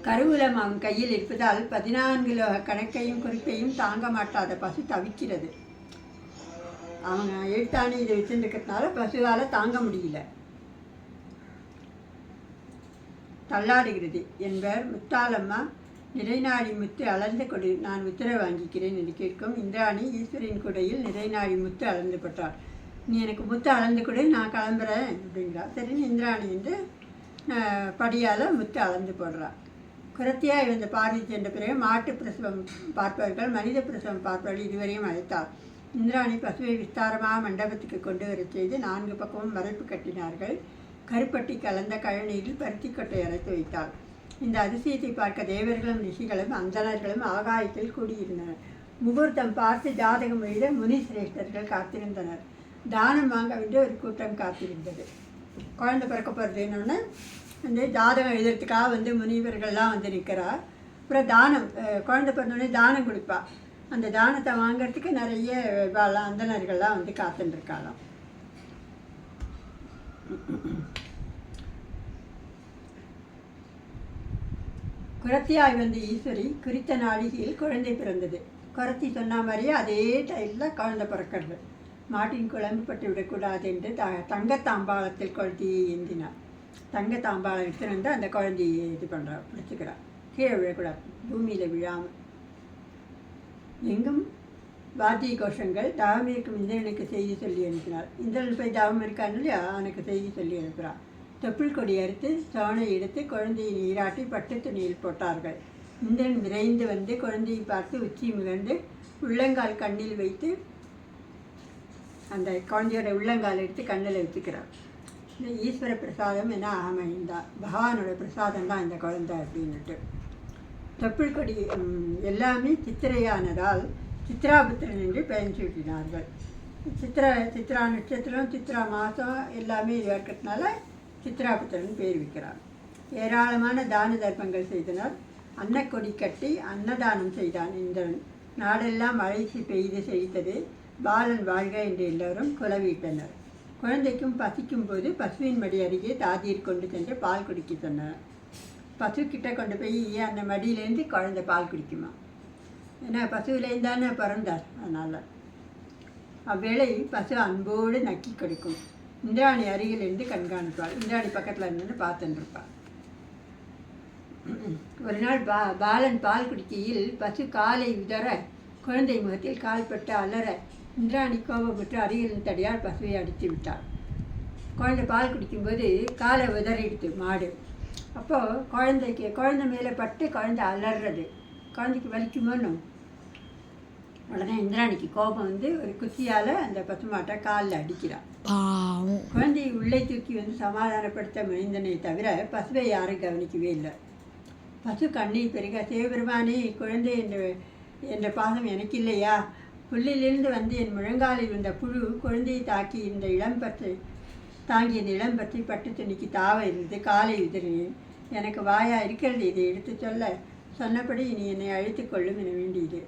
கருவூலம் அவன் கையில் இருப்பதால் 14 கணக்கையும் குறிப்பையும் தாங்க மாட்டாத பசு தவிக்கிறது. அவங்க எழுத்தாணி இதை வச்சுருக்கிறதுனால பசுவால் தாங்க முடியல, தள்ளாடுகிறது என்பர். முத்தாலம்மா, நிறைநாடி முத்து அளந்து கொடு, நான் உத்தரவு வாங்கிக்கிறேன் என்று கேட்கும் இந்திராணி ஈஸ்வரின் குடையில் நிறைநாடி முத்து அளந்து பட்டாள். நீ எனக்கு முத்து அளந்து கொடு, நான் கிளம்புறேன் அப்படிங்கிறா. சரின்னு இந்திராணி என்று படியால் முத்து அளந்து போடுறாள். குரத்தியாக இருந்த பார்வை சென்ற பிறகு மாட்டு பிரசவம் பார்ப்பவர்கள் மனித பிரசவம் பார்ப்பவர்கள் இதுவரையும் அழைத்தாள். இந்திராணி பசுவை விஸ்தாரமாக மண்டபத்துக்கு கொண்டு வர செய்து 4 பக்கமும் மறைப்பு கட்டினார்கள். கருப்பட்டி கலந்த கழநீரில் பருத்தி கொட்டை அரைத்து வைத்தாள். இந்த அதிசயத்தை பார்க்க தேவர்களும் ரிஷிகளும் அந்தணர்களும் ஆகாயத்தில் கூடியிருந்தனர். முகூர்த்தம் பார்த்து ஜாதகம் எழுத முனி சிரேஷ்டர்கள் காத்திருந்தனர். தானம் வாங்க வேண்டிய ஒரு கூட்டம் காத்திருந்தது. குழந்தை பிறக்க போகிறதுன்னு வந்து ஜாதகம் எழுதுறதுக்காக வந்து முனிவர்கள்லாம் வந்து நிற்கிறார். அப்புறம் தானம், குழந்தை பிறந்தோடனே தானம் கொடுப்பா. அந்த தானத்தை வாங்கிறதுக்கு நிறைய அந்தணர்கள்லாம் வந்து காத்துருக்காளாம். குரத்தியாய் வந்த ஈஸ்வரி குறித்த நாளிகையில் குழந்தை பிறந்தது. குரத்தி சொன்ன மாதிரியே அதே டைமில் குழந்தை பிறக்கிறது. மாட்டின் குழம்பு பட்டு விடக்கூடாது என்று தங்கத்தாம்பாளத்தில் குழந்தையை ஏந்தினார். தங்கத்தாம்பாளம் எடுத்துன்னு வந்து அந்த குழந்தையை இது பண்ணுறார், பிடிச்சிக்கிறார். கீழே விழக்கூடாது, பூமியில் விழாமல். எங்கும் வாத்திய கோஷங்கள். தவம் இருக்கும் இந்திரனுக்கு செய்தி சொல்லி அனுப்பினார். இந்திரன் போய் தவம் இருக்கான்னு இல்லையா, அவனுக்கு செய்தி சொல்லி அனுப்புகிறார். தொப்புள் கொடி அறுத்து சோனை எடுத்து குழந்தையை நீராட்டி பட்டு துணியில் போட்டார்கள். இந்திரன் விரைந்து வந்து குழந்தையை பார்த்து உச்சி முகர்ந்து உள்ளங்கால் கண்ணில் வைத்து அந்த குழந்தையோட உள்ளங்கால் எடுத்து கண்ணில் வச்சுக்கிறார். இந்த ஈஸ்வர பிரசாதம் என அமைந்தார். பகவானோட பிரசாதம் தான் இந்த குழந்தை அப்படின்னுட்டு. தொப்புள் கொடி எல்லாமே சித்திரையானதால் சித்ராபுத்திரன் என்று பெயர் சூட்டினார்கள். சித்ரா நட்சத்திரம், சித்ரா மாதம் எல்லாமே இது இருக்கிறதுனால சித்ராபுத்திரன் பேர் வைக்கிறார். ஏராளமான தான தர்ப்பங்கள் செய்தனர். அன்னக்கொடி கட்டி அன்னதானம் செய்தான் இந்திரன். நாடெல்லாம் மழை பெய்து செழித்தது. பாலன் வாழ்க என்று எல்லோரும் குலவிட்டனர். குழந்தைக்கும் பசிக்கும் போது பசுவின் மடி அருகே தாதியர் கொண்டு சென்று பால் குடிக்க சொன்னார். பசுக்கிட்ட கொண்டு போய் அந்த மடியிலேருந்து குழந்தை பால் குடிக்குமா, ஏன்னா பசுவிலேருந்து தானே பிறந்தார். அதனால் அவ்வேளை பசு அன்போடு நக்கி கொடுக்கும். இந்திராணி அருகிலிருந்து கண்காணிப்பாள். இந்திராணி பக்கத்தில் இருந்து பார்த்துருப்பாள். ஒரு நாள் பாலன் பால் குடிக்கையில் பசு காலை உதற குழந்தை முகத்தில் கால்பட்டு அலற இந்திராணி கோபப்பட்டு அருகில் தடியால் பசுவை அடித்து விட்டாள். குழந்தை பால் குடிக்கும்போது காலை உதறிடுது மாடு. அப்போது குழந்தை மேலே பட்டு குழந்தை அலறது. குழந்தைக்கு வலிக்குமோன்னு உடனே இந்திராணிக்கு கோபம் வந்து ஒரு குச்சியால் அந்த பசுமாட்டை காலில் அடிக்கிறாள். குழந்தையை உள்ளே தூக்கி வந்து சமாதானப்படுத்த முயன்றனை தவிர பசுவை யாரும் கவனிக்கவே இல்லை. பசு கண்ணீர் பெருக, சிவபெருமானே, குழந்தை என்ற பாசம் எனக்கு இல்லையா? புல்லிலிருந்து வந்து என் முழங்காலில் வந்த புழு குழந்தையை தாங்கி இந்த இளம்பற்றி பட்டு துணிக்கு தாவ இருந்து காலை உதிரினேன். எனக்கு வாயா இருக்கிறது இதை எடுத்து சொன்னபடி நீ என்னை அழைத்து கொள்ளும் என வேண்டியது.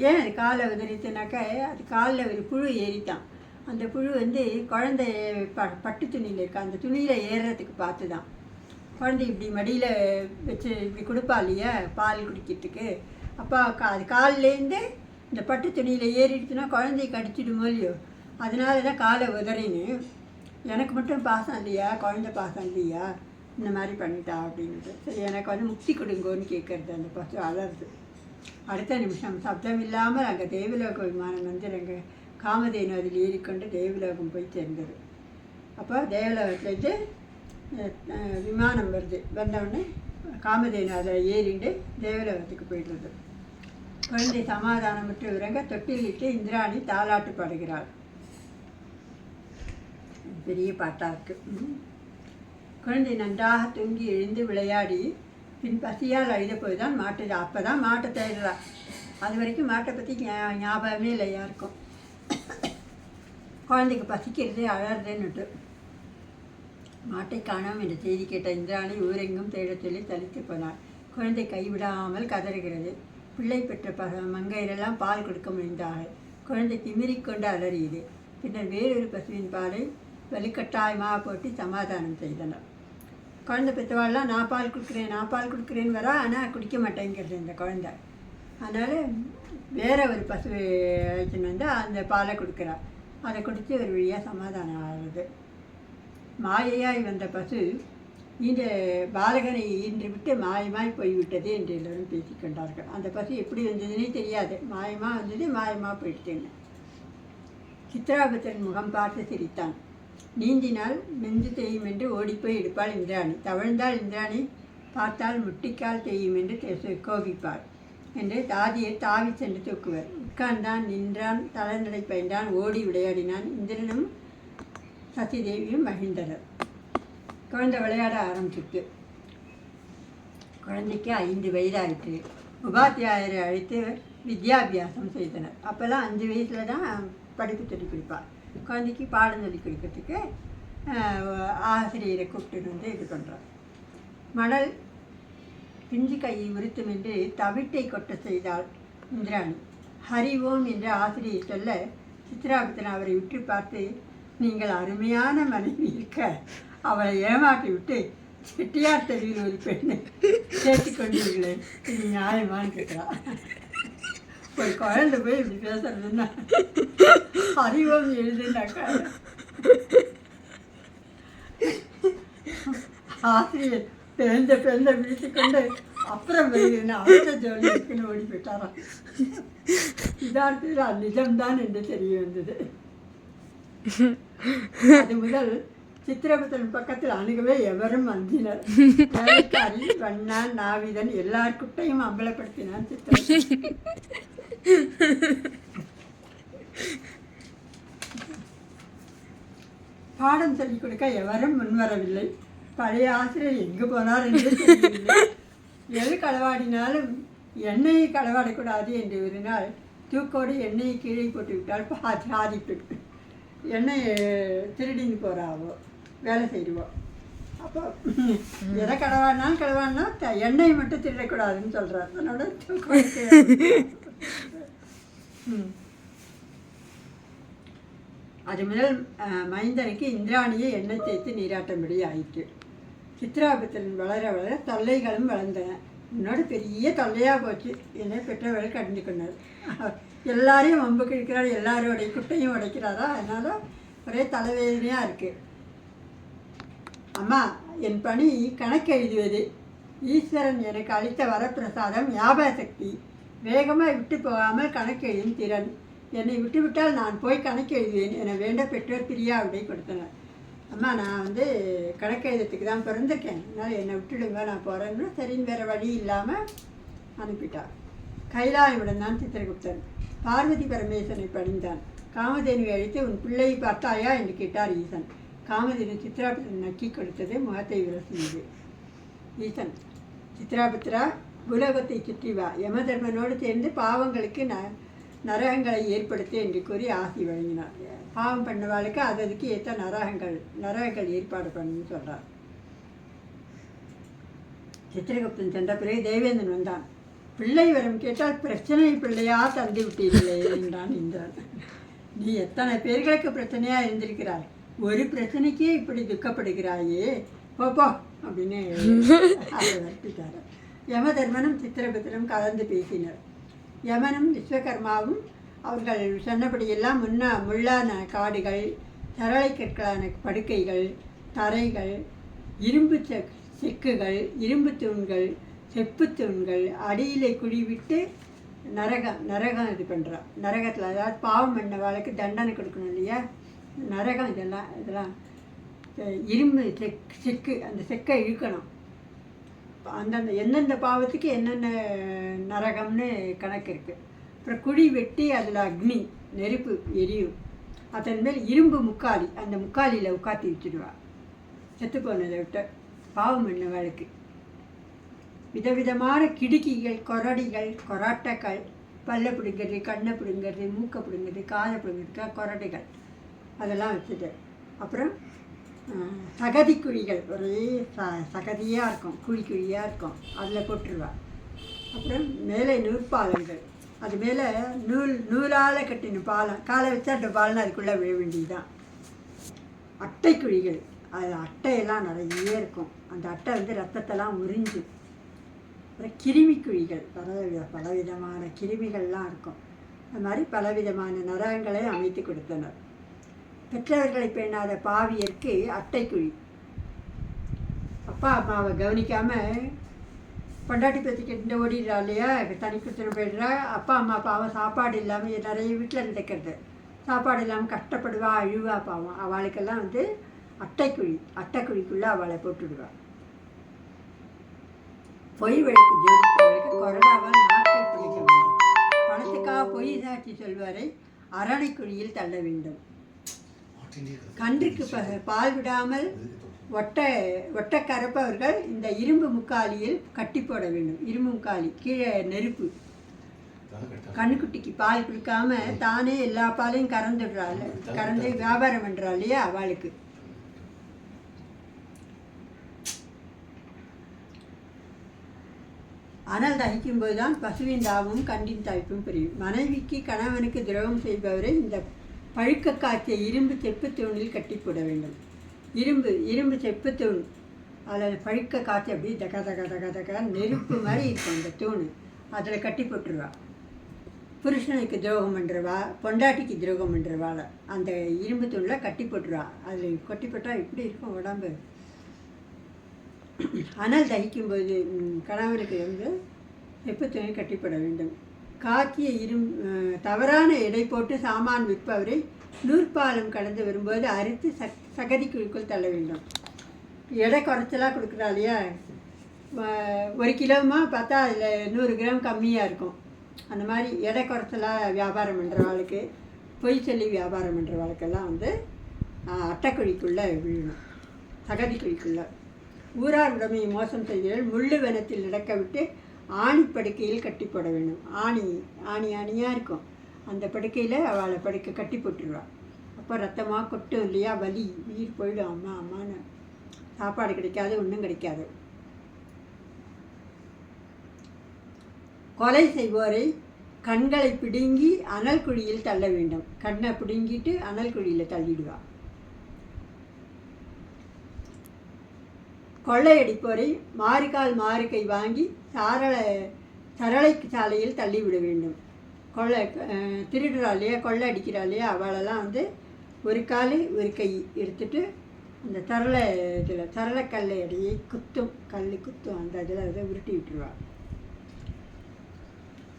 ஏன் அது காலை உதறித்துனாக்க, அது காலில் ஒரு புழு ஏறித்தான். அந்த புழு வந்து குழந்தை பட்டு துணியில் இருக்கா, அந்த துணியில் ஏறுறதுக்கு பார்த்து தான். குழந்தை இப்படி மடியில் வச்சு இப்படி கொடுப்பா இல்லையா பால் குடிக்கிறதுக்கு. அப்போ அது காலிலேருந்து இந்த பட்டு துணியில் ஏறிடுச்சுன்னா குழந்தைய கடிச்சிடுமோ இல்லையோ, அதனால தான் காலை உதறின்னு. எனக்கு மட்டும் பாசம் இல்லையா, குழந்தை பாசம் இல்லையா, இந்த மாதிரி பண்ணிட்டா அப்படின்ட்டு. சரி எனக்கு வந்து முக்தி கொடுங்கோன்னு கேட்குறது. அந்த பசு அலருது. அடுத்த நிமிஷம் சப்தம் இல்லாமல் அங்கே தேவலோக விமானம் வந்து நாங்கள் காமதேனு அதில் ஏறிக்கொண்டு தேவலோகம் போய் சேர்ந்தது. அப்போ தேவலோகத்துலேருந்து விமானம் வருது. வந்தவுடனே காமதேனு அதில் ஏறிண்டு தேவலோகத்துக்கு போயிடுறது. குழந்தை சமாதானம் விட்டு இறங்க தொட்டிலிட்டு இந்திராணி தாலாட்டு பாடுகிறாள். பெரிய பாட்டாக இருக்குது. குழந்தை நன்றாக தூங்கி எழுந்து விளையாடி பின் பசியால் அழுத போய் தான் மாட்டுது. அப்போ தான் மாட்டை தேடுறா. அது வரைக்கும் மாட்டை பற்றி ஞாபகமே இல்லை யாருக்கும். குழந்தைக்கு பசிக்கிறது அழறதுன்னுட்டு மாட்டை காணோம் என்ற செய்தி கேட்ட இந்திராணி ஊரெங்கும் தேடச் சொல்லி தளித்து போனாள். குழந்தை கைவிடாமல் கதறுகிறது. பிள்ளை பெற்ற மங்கையரெல்லாம் பால் கொடுக்க முடிந்தார்கள். குழந்தை திமிரிக்கொண்டு அலறியது. பின்னர் வேறொரு பசுவின் பாலை வலுக்கட்டாயமாக போட்டு சமாதானம் செய்தனர். குழந்தை பெற்றவாள்லாம் நான் பால் கொடுக்குறேன்னு வரா, ஆனால் குடிக்க மாட்டேங்கிறது இந்த குழந்தை. அதனால் வேற ஒரு பசு அழைச்சின்னு வந்து அந்த பாலை கொடுக்குறா. அதை குடித்து ஒரு வழியாக சமாதானம் ஆகுது. மாயையாய் வந்த பசு இந்த பாலகனை ஈன்று விட்டு மாயமாய் போய்விட்டது என்று எல்லோரும் பேசிக்கொண்டார்கள். அந்த பசு எப்படி வந்ததுன்னே தெரியாது. மாயமாக வந்தது, மாயமாக போயிடுச்சுன்னு. சித்ராபுத்திரன் முகம் பார்த்து சிரித்தான். நீந்தினால் நெஞ்சு தேயும் என்று ஓடிப்போய் எடுப்பாள் இந்திராணி. தவழ்ந்தால் இந்திராணி பார்த்தால் முட்டிக்கால் தேயும் என்று கோபிப்பாள் என்று தாதியை தாவி சென்று தூக்குவர். உட்கார்ந்தான், நின்றான், தலைநடை பயின்றான், ஓடி விளையாடினான். இந்திரனும் சசிதேவியும் மகிழ்ந்தனர். குழந்தை விளையாட ஆரம்பிச்சிட்டு குழந்தைக்கு 5 வயதாயிற்று. உபாத்தியாயரை அழைத்து வித்யாபியாசம் செய்தனர். அப்போல்லாம் 5 வயசில் தான் படிப்பு சொல்லிக் கொடுப்பாள். குழந்தைக்கு பாடம் சொல்லி கொடுக்கறதுக்கு ஆசிரியரை கூப்பிட்டு வந்து இது பண்ணுறார். மணல் பிஞ்சு கையை உறுத்தும் என்று தவிட்டை கொட்ட செய்தாள் இந்திராணி. ஹரிவோம் என்று ஆசிரியர் சொல்ல சித்ராபுத்திரன் அவரை விட்டு பார்த்து, நீங்கள் அருமையான மனைவி இருக்க அவளை ஏமாற்றி விட்டு செட்டியார் தெருவில் ஒரு பெண்ணை சேர்த்து கொண்டீர்களே, இது நியாயமானு கேட்குறா. ஒரு குழந்தை போய் இப்படி பேசுறதுன்னா அறிவோம் எழுதுனாக்கா ஆசிரியர் பெண்ணை பிடித்து கொண்டு அப்புறம் வருகிறேன் அடுத்த ஜோலி இருக்குன்னு ஓடி போயிட்டாராம். இதார்த்தத்தில் அது நிஜம்தான் என்று தெரிய வந்தது. அது முதல் சித்திரபுத்திரன் பக்கத்தில் அணுகவே எவரும் அஞ்சினர். வேலைக்காரி, வண்ணான், நாவிதன் எல்லாருக்கிட்டையும் அம்பலப்படுத்தினான் சித்திரபுத்திரன். பாடம் சொல்லிக் கொடுக்க எவரும் முன்வரவில்லை. பழைய ஆசிரியர் எங்கு போனார் என்று தெரியவில்லை. எது களவாடினாலும் எண்ணெயை களவாடக்கூடாது என்று ஒரு நாள் தூக்கோடு எண்ணெயை கீழே போட்டு விட்டால் சாதிப்பு எண்ணெய் திருடின்னு போகிறாவோ, வேலை செய்டுவோம். அப்போ எதை களவாடினா எண்ணெய் மட்டும் திருடக்கூடாதுன்னு சொல்கிறார். அதனோட அது முதல் மைந்தனுக்கு இந்திராணியை எண்ணெய் தேய்த்து நீராட்டம்படி ஆயிற்று. சித்ராபுத்திரன் வளர வளர தொல்லைகளும் வளர்ந்தன. முன்னோட பெரிய தொல்லையாக போச்சு. என்னை பெற்றவர்கள் கடிஞ்சு கொண்டார். எல்லாரையும் வம்புக்கு இருக்கிறார், எல்லாரோடைய குட்டையும் உடைக்கிறாரா. அதனால ஒரே தலைவேதனையாக இருக்குது. அம்மா, என் பணி கணக்கு எழுதுவது. ஈஸ்வரன் எனக்கு அளித்த வரப்பிரசாதம் ஞாபக சக்தி. வேகமாக விட்டு போகாமல் கணக்கு எழுதும் திறன். என்னை விட்டுவிட்டால் நான் போய் கணக்கு எழுதுவேன் என வேண்ட பெற்றோர் பிரியாவிடை கொடுத்தனர். அம்மா, நான் வந்து கணக்கு எழுதுறதுக்கு தான் பிறந்திருக்கேன், அதனால் என்னை விட்டுடுங்க, நான் போகிறேன்னு சரின்னு வேறு வழி இல்லாமல் அனுப்பிட்டார். கைலாயமுடன் தான் சித்திரகுப்தன் பார்வதி பரமேஸ்வரனை பணிந்தான். காமதேனுவை அழைத்து உன் பிள்ளையை பார்த்தாயா என்று கேட்டார் ஈசன். காமதேனு சித்ராபுத்திரன் நக்கி கொடுத்தது முகத்தை விரசியது. ஈசன், சித்ராபுத்திரா, பூலோகத்தை சுற்றி வா, யமதர்மனோடு சேர்ந்து பாவங்களுக்கு நரகங்களை ஏற்படுத்து என்று கூறி ஆசி வழங்கினார். பாவம் பண்ணவாளுக்கு அதுக்கு ஏற்ற நரகங்கள் ஏற்பாடு பண்ணுன்னு சொல்கிறார். சித்திரகுப்தன் சென்ற பிறகு தேவேந்திரன் வந்தான். பிள்ளை வரம் கேட்டால் பிரச்சனை பிள்ளையா தந்து விட்டீர்களே என்றான் இந்திரன். நீ எத்தனை பேர்களுக்கு பிரச்சனையாக இருந்திருக்கிறாய், ஒரு பிரச்சனைக்கே இப்படி துக்கப்படுகிறாயே, போ அப்படின்னு அவர் வருத்திட்டார். யமதர்மனும் சித்திரபுத்திரம் கலந்து பேசினர். யமனும் விஸ்வகர்மாவும் அவர்கள் சொன்னபடியெல்லாம் முள்ளான காடுகள், சரளை கற்களான படுக்கைகள், தரைகள், இரும்பு செக்குகள், இரும்பு தூண்கள், செப்பு தூண்கள், அடியிலே குழிவிட்டு நரகம் இது பண்ணுறான். நரகத்தில் அதாவது பாவம் பண்ணவாளுக்கு தண்டனை கொடுக்கணும் இல்லையா, நரகம் இதெல்லாம் இரும்பு செக்கு, அந்த செக்கை இழுக்கணும். அந்தந்த எந்தெந்த பாவத்துக்கு என்னென்ன நரகம்னு கணக்கு இருக்குது. அப்புறம் குழி வெட்டி அதில் அக்னி நெருப்பு எரியும். அதன் மேல் இரும்பு முக்காலி, அந்த முக்காலியில் உட்காத்தி வச்சுடுவா செத்து போனதை விட்டு பாவம் பண்ணவாளுக்கு. விதவிதமான கிடுக்கிகள், கொரடிகள், கொராட்டைகள், பல்ல பிடுங்கிறது, கண்ணை பிடுங்கிறது, மூக்கை பிடுங்கிறது, காதை பிடுங்கிறதுக்காக கொரடைகள் அதெல்லாம் வச்சுட்டு, அப்புறம் சகதி குழிகள், ஒரே சகதியாக இருக்கும், குழியாக இருக்கும், அதில் போட்டுருவா. அப்புறம் மேலே நூற்பாலங்கள், அது மேலே நூலால் கட்டின பாலம், காலை வச்சா அந்த பாலம் அதுக்குள்ளே விழ வேண்டியதுதான். அட்டை குழிகள், அது அட்டையெல்லாம் நிறைய இருக்கும், அந்த அட்டை வந்து ரத்தத்தெல்லாம் உறிஞ்சு. அப்புறம் கிருமி குழிகள், பலவிதமான கிருமிகள்லாம் இருக்கும். அது மாதிரி பலவிதமான நரகங்களை அமைத்து கொடுத்தனர். பெற்றவர்களை பெண்ணாத பாவியருக்கு அட்டைக்குழி. அப்பா அம்மாவை கவனிக்காமல் பொண்டாட்டி பற்றிக்கு இந்த ஓடிடுறா இல்லையா, தனி கொடுத்துட்டு போயிடுறா. அப்பா அம்மா பாவம் சாப்பாடு இல்லாமல் நிறைய வீட்டில் நடக்கிறது, சாப்பாடு இல்லாமல் கஷ்டப்படுவா, அழுவா, பாவம். அவளுக்கெல்லாம் வந்து அட்டைக்குழிக்குள்ளே அவளை போட்டுடுவா. பொய் வழக்கு ஜோதிப்பவர்களுக்கு கொரோனாவால் நாட்டை பிடிக்க வேண்டும். பணத்துக்காக பொய் சாட்சி சொல்வரை அரணைக்குழியில் தள்ள வேண்டும். கன்றுக்கு பால் விடாமல் ஒட்ட கறப்பவர்கள் இந்த இரும்பு முக்காலியில் கட்டி போட வேண்டும். இரும்பு முக்காலி கீழே நெருப்பு. கண்ணுக்குட்டிக்கு பால் கொடுக்காம தானே எல்லா பாலையும் கறந்துடுறாள், கறந்து வியாபாரம் பண்ணுறா இல்லையா அவளுக்கு. அனல் தகிக்கும்போது தான் பசுவின் தாவும் கண்டின் தவிப்பும் புரியும். மனைவிக்கு கணவனுக்கு துரோகம் செய்பவரை இந்த பழுக்க காய்ச்சிய இரும்பு செப்புத்தூணில் கட்டி போட வேண்டும். இரும்பு செப்புத்தூண், அதில் பழுக்க காய்ச்சி அப்படி தக நெருப்பு மாதிரி இருக்கும் அந்த தூண், அதில் கட்டி போட்டுருவா. புருஷனுக்கு துரோகம் பண்ணுறவா, பொண்டாட்டிக்கு துரோகம் பண்ணுறவாள் அந்த இரும்பு தூணில் கட்டி போட்டுருவா. அதில் கட்டி போட்டால் எப்படி இருக்கும் உடம்பு. அனல் தகிக்கும்போது கணவனுக்கு வந்து செப்புத்தூணை கட்டிப்பட வேண்டும். காய்ச்சிய தவறான எடை போட்டு சாமான் விற்பவரை நூற்பாலம் கடந்து வரும்போது அறுத்து சகதி குழிக்குள் தள்ள வேண்டும். எடை குறைச்சலாக கொடுக்குறா இல்லையா, 1 கிலோமா பார்த்தா அதில் 100 கிராம் கம்மியாக இருக்கும். அந்த மாதிரி எடை குறைச்சலாக வியாபாரம் பண்ணுறவாளுக்கு, பொய் சொல்லி வியாபாரம் பண்ணுறவாளுக்கெல்லாம் வந்து அட்டைக்குழிக்குள்ளே விழணும், சகதி குழிக்குள்ளே. ஊரார் உடமையை மோசம் செய்கிறவர்கள் முள்ளு வனத்தில் நடக்க விட்டு ஆணி படுக்கையில் கட்டி போட வேண்டும். ஆணியாக இருக்கும், அந்த படுக்கையில் அவளை கட்டி போட்டுருவாள். அப்போ ரத்தமாக கொட்டும் இல்லையா, வலி, உயிர் போயிடும். அம்மான்னு சாப்பாடு கிடைக்காது, ஒன்றும் கிடைக்காது. கொலை செய்வோரை கண்களை பிடுங்கி அனல் குழியில் தள்ள வேண்டும். கண்ணை பிடுங்கிட்டு அனல் குழியில் தள்ளிடுவாள். கொள்ளையடிப்போரை மாறுகால் மாறுகை வாங்கி சரளை சாலையில் தள்ளிவிட வேண்டும். திருடுறா இல்லையா, கொள்ளை அடிக்கிறா இல்லையா, அவளெல்லாம் வந்து ஒரு கால் ஒரு கை எடுத்துட்டு அந்த சரளைக்கல்லை அடியை கல் குத்தும், அந்த இதில் அதை உருட்டி விட்டுருவா.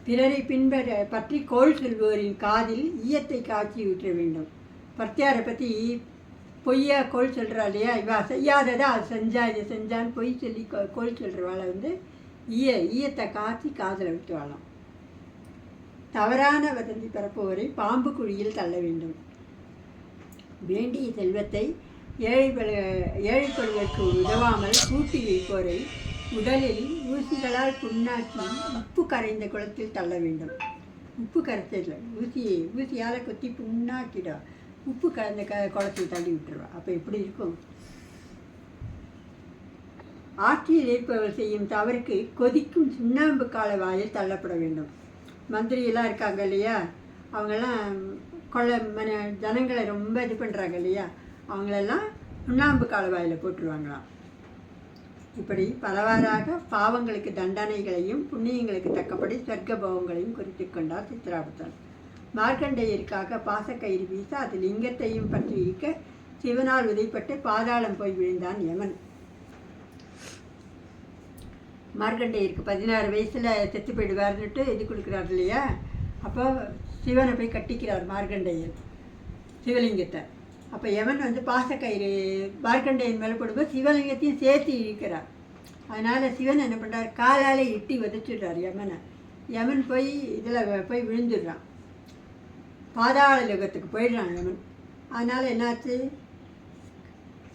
பிறரை பற்றி கோள் சொல்வோரின் காதில் ஈயத்தை காய்ச்சி விட்டுற வேண்டும். பர்த்தியாரை பற்றி பொய்யா கோள் சொல்கிறா இல்லையா, இவா செய்யாததை அது செஞ்சா, இதை செஞ்சான்னு பொய் சொல்லி கோள் சொல்கிறவாளை வந்து ஈயத்தை காய்ச்சி காதில் விட்டு வாழலாம். தவறான வதந்தி பரப்புவோரை பாம்பு குழியில் தள்ள வேண்டும். வேண்டிய செல்வத்தை ஏழைப்படுவதற்கு உதவாமல் கூட்டி வைப்போரை உடலில் ஊசிகளால் புண்ணாக்கி உப்பு கரைந்த குளத்தில் தள்ள வேண்டும். உப்பு கரைச்சதில் ஊசியால் கொத்தி புண்ணாக்கிடும், உப்பு கலந்த குளத்தில் தள்ளி விட்டுருவா. அப்போ எப்படி இருக்கும். ஆட்சியில் இருப்பவர்கள் செய்யும் தவறுக்கு கொதிக்கும் சுண்ணாம்பு கால வாயில் தள்ளப்பட வேண்டும். மந்திரியெல்லாம் இருக்காங்க இல்லையா, அவங்கெல்லாம் ஜனங்களை ரொம்ப இது பண்ணுறாங்க இல்லையா, அவங்களெல்லாம் சுண்ணாம்பு கால வாயில் போட்டுருவாங்களாம். இப்படி பலவாறாக பாவங்களுக்கு தண்டனைகளையும் புண்ணியங்களுக்கு தக்கபடி சொர்க்க போகங்களையும் குறித்து கொண்டார் சித்ராபுத்தன். மார்க்கண்டேயருக்காக பாசக்கயிறு வீச அது லிங்கத்தையும் பற்றி இழுக்க சிவனால் உதைப்பட்டு பாதாளம் போய் விழுந்தான் யமன். மார்க்கண்டேயருக்கு 16 வயசில் செத்து போயிடுவார்னுட்டு இது கொடுக்குறாரு இல்லையா? அப்போ சிவனை போய் கட்டிக்கிறார் மார்க்கண்டேயர் சிவலிங்கத்தை. அப்போ யமன் வந்து பாசக்கயிறு மார்க்கண்டேயன் மேலே போடும்போது சிவலிங்கத்தையும் சேர்த்து இழுக்கிறார். அதனால் சிவன் என்ன பண்ணுறார், காலால் இட்டி உதச்சிடுறார் யமனை. யமன் போய் இதில் போய் விழுந்துடுறான், பாதாள லோகத்துக்கு போயிடுறான் யமன். அதனால் என்னாச்சு,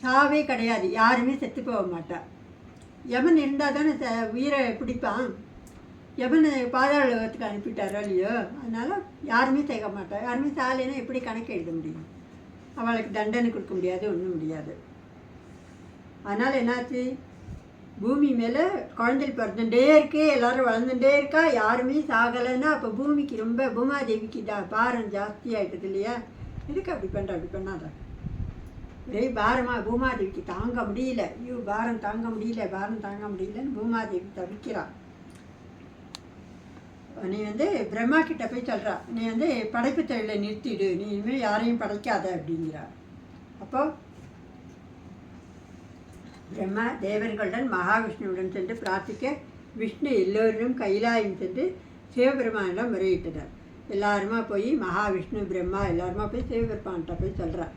சாவே கிடையாது, யாருமே செத்து போக மாட்டான். யமன் இருந்தால் தானே உயிரை பிடிப்பான். யமன் பாதாள லோகத்துக்கு அனுப்பிட்டாரோ இல்லையோ, அதனால் யாருமே சேர்க்க மாட்டான். யாருமே சாலைன்னா எப்படி கணக்கு எழுத முடியும்? அவளுக்கு தண்டனை கொடுக்க முடியாது, ஒன்றும் முடியாது. அதனால் என்னாச்சு, பூமி மேலே குழந்தைகள் பிறந்துட்டே இருக்கு, எல்லோரும் வளர்ந்துட்டே இருக்கா, யாருமே சாகலைன்னா அப்போ பூமிக்கு ரொம்ப பூமாதேவிக்கு பாரம் ஜாஸ்தி ஆகிட்டது இல்லையா? எதுக்கு அப்படி பண்ணுற, அப்படி பண்ணாத, ஒரே பாரமாக பூமாதேவிக்கு தாங்க முடியல. ஐயோ பாரம் தாங்க முடியல, பாரம் தாங்க முடியலன்னு பூமாதேவி தவிக்கிறான். நீ வந்து பிரம்மா கிட்ட போய் சொல்கிறா, நீ வந்து படைப்பு தொழிலை நிறுத்திடு, நீ இனிமேல் யாரையும் படைக்காத அப்படிங்கிறா. அப்போ பிரம்மா தேவர்களுடன் மகாவிஷ்ணுவுடன் சென்று பிரார்த்திக்க விஷ்ணு எல்லோரும் கைலாயம் சென்று சிவபெருமானிடம் முறையிட்டனர். எல்லாருமா போய் மகாவிஷ்ணு பிரம்மா எல்லாருமா போய் சிவபெருமான்கிட்ட போய் சொல்கிறா.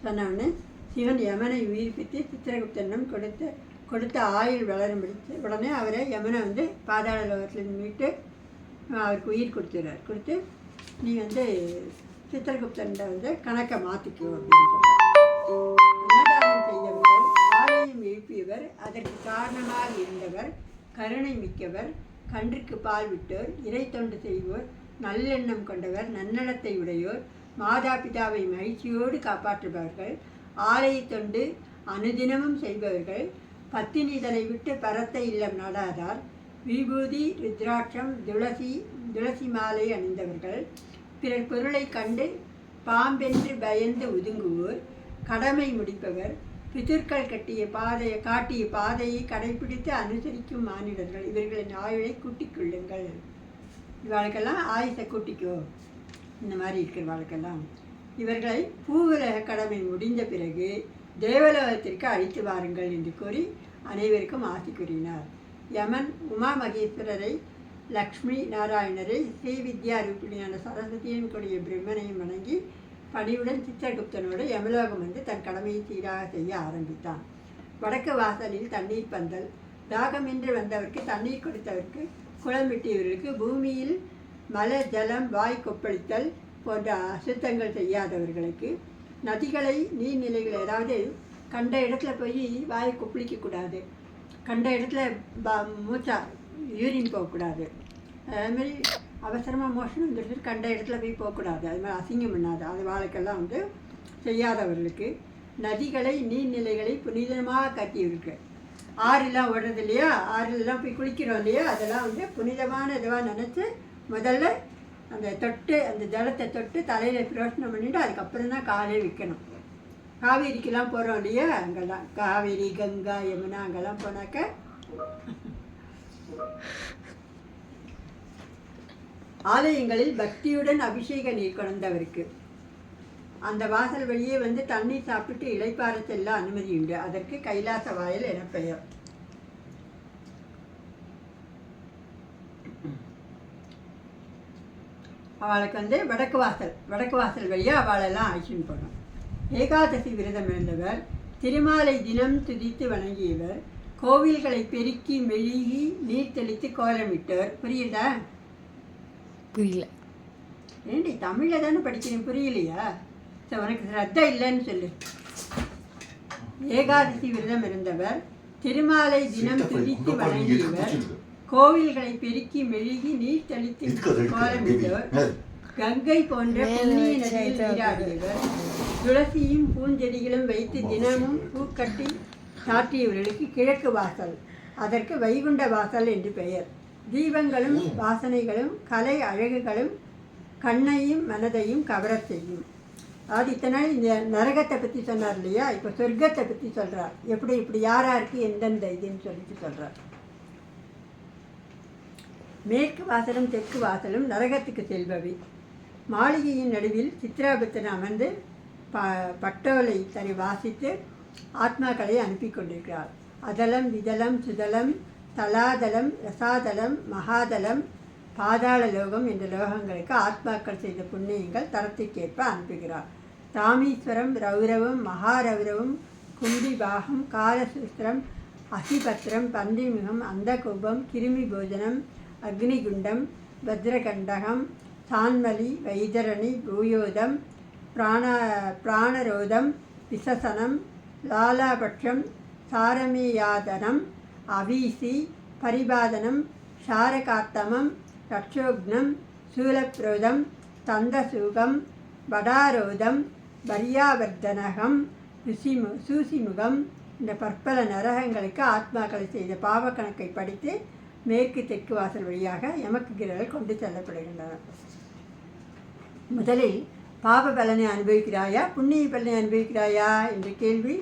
சொன்னவொடனே சிவன் யமனை உயிர்ப்பித்து சித்திரகுப்தனிடம் கொடுத்த ஆயுள் வளரும் உடனே அவரை யமனை வந்து பாதாள லோகத்திலிருந்து மீட்டு அவருக்கு உயிர் கொடுத்துறார். கொடுத்து நீ வந்து சித்திரகுப்தன்கிட்ட வந்து கணக்கை மாற்றிக்கோ அப்படின்னு சொல்கிறார். அன்னதானம் செய்தவர்கள், ஆலயம் எழுப்பியவர், அதற்கு காரணமாக இருந்தவர், கருணை மிக்கவர், கன்றுக்கு பால் விட்டோர், இறை தொண்டு செய்வோர், நல்லெண்ணம் கொண்டவர், நன்னடத்தை உடையோர், மாதா பிதாவை மகிழ்ச்சியோடு காப்பாற்றுபவர்கள், ஆலய தொண்டு அனுதினமும் செய்பவர்கள், பத்தினிதனை விட்டு பரத்தை இல்லம் நாடாதார், விபூதி ருத்ராட்சம் துளசி மாலை அணிந்தவர்கள், பிறர் பொருளை கண்டு பாம்பென்று பயந்து ஒதுங்குவோர், கடமை முடிப்பவர், பிதர்கள் காட்டிய பாதையை கடைபிடித்து அனுசரிக்கும் மானிடர்கள், இவர்களின் ஆயுளை கூட்டிக் கொள்ளுங்கள். இவளுக்கெல்லாம் ஆயுசை கூட்டிக்கோ, இந்த மாதிரி இருக்கிற வாழ்க்கெல்லாம். இவர்களை பூவுலக கடமை முடிந்த பிறகு தேவலோகத்திற்கு அழைத்து வாருங்கள் என்று கூறி அனைவருக்கும் ஆசி கூறினார். யமன் உமா மகேஸ்வரரை, லக்ஷ்மி நாராயணரை, ஸ்ரீ வித்யா ரூபிணியான சரஸ்வதியின் கூடிய பிரம்மனையும் வணங்கி பணியுடன் சித்திரகுப்தனோடு யமலோகம் வந்து தன் கடமையை சீராக செய்ய ஆரம்பித்தான். வடக்கு வாசலில் தண்ணீர் பந்தல், தாகமின்றி வந்தவருக்கு தண்ணீர் கொடுத்தவருக்கு, குளம் வெட்டியவர்களுக்கு, பூமியில் மல ஜலம் வாய் கொப்பளித்தல் போன்ற அசுத்தங்கள் செய்யாதவர்களுக்கு, நதிகளை நீர்நிலைகள் ஏதாவது கண்ட இடத்துல போய் வாயை கொப்பளிக்கக்கூடாது, கண்ட இடத்துல மூச்சா யூரின் போகக்கூடாது, அதுமாதிரி அவசரமாக மோஷன் வந்துட்டு கண்ட இடத்துல போய் போகக்கூடாது, அது மாதிரி அசிங்கம் பண்ணாது, அது வாழ்க்கெல்லாம் வந்து செய்யாதவர்களுக்கு, நதிகளை நீர்நிலைகளை புனிதமாக கட்டியிருக்கு. ஆறுலாம் ஓடுறது இல்லையா, ஆறுலாம் போய் குளிக்கிறோம் இல்லையா, அதெல்லாம் வந்து புனிதமான இதுவாக நினச்சி முதல்ல அந்த ஜலத்தை தொட்டு தலையில் பிரோஷனம் பண்ணிவிட்டு அதுக்கப்புறம் தான் காலே விற்கணும். காவேரிக்கெல்லாம் போகிறோம் இல்லையா, அங்கெல்லாம் காவேரி கங்கா யமுனா அங்கெல்லாம் போனாக்க ஆலயங்களில் பக்தியுடன் அபிஷேக நீர் கொண்டவருக்கு அந்த வாசல் வழியே வந்து தண்ணீர் சாப்பிட்டு இளைப்பாற செல்ல அனுமதி உண்டு. அதற்கு கைலாச வாயில் என பெயர். அவளுக்கு வந்து வடக்கு வாசல் வழியாக அவளெல்லாம் அழைச்சின்னு போனோம். ஏகாதசி விரதம் இருந்தவர், திருமாலை தினம் துதித்து வணங்கியவர், கோவில்களை பெருக்கி மெழுகி நீர் தெளித்து கோலமிட்டவர். புரியுதா? புரியல. ஏண்டி தமிழில் தானே படிக்கிறேன், புரியலையா? சரி, உனக்கு ஸ்ரத்த இல்லைன்னு சொல்லு. ஏகாதசி விரதம் இருந்தவர், திருமாலை தினம் துதித்து வணங்கியவர், கோவில்களை பெருக்கி மெழுகி நீர் தெளித்து கோலமிட்டவர், கங்கை போன்ற புண்ணிய நதியில் நீராடியவர், துளசியும் பூஞ்செடிகளும் வைத்து தினமும் பூக்கட்டி சாற்றியவர்களுக்கு கிழக்கு வாசல், அதற்கு வைகுண்ட வாசல் என்று பெயர். தீபங்களும் வாசனைகளும் கலை அழகுகளும் கண்ணையும் மனதையும் கவரச் செய்யும். அதாவது இத்தனை நாள் இந்த நரகத்தை பற்றி சொன்னார் இல்லையா, இப்போ சொர்க்கத்தை பற்றி சொல்கிறார். எப்படி இப்படி யாராருக்கு எந்தெந்த இதுன்னு சொல்லிட்டு சொல்கிறார். மேற்கு வாசலும் தெற்கு வாசலும் நரகத்துக்கு செல்பவை. மாளிகையின் நடுவில் சித்ராபுத்தன் அமர்ந்து பட்டோலை தரை வாசித்து ஆத்மாக்களை அனுப்பி கொண்டிருக்கிறார். அதலம் விதலம் சுதலம் தலாதலம் ரசாதலம் மகாதலம் பாதாள லோகம் என்ற லோகங்களுக்கு ஆத்மாக்கள் செய்த புண்ணியங்கள் தரத்திற்கேற்ப அனுப்புகிறார். தாமீஸ்வரம் ரௌரவம் மகாரௌரவம் கும்பிபாகம் காலசூஸ்திரம் அசிபத்திரம் பந்திமுகம் அந்தகோபம் கிருமி போஜனம் அக்னிகுண்டம் பத்ரகண்டகம் சான்மலி வைதரணி பூயோதம் பிராணரோதம் விசசனம் லாலாபட்சம் சாரமேயாதனம் அவீசி பரிபாதனம் ஷாரகார்த்தமம் ரட்சோக்னம் சூலப்ரோதம் தந்தசூகம் வடாரோதம் பரியாவர்த்தனகம் சூசிமுகம் இந்த பற்பல நரகங்களுக்கு ஆத்மாக்களை செய்த பாவக்கணக்கை படித்து மேற்கு தெற்கு வாசல் வழியாக யமக்குகிரர்கள் கொண்டு செல்லப்படுகின்றன. முதலில் பாவ பலனை அனுபவிக்கிறாயா புண்ணிய பலனை அனுபவிக்கிறாயா என்ற கேள்வி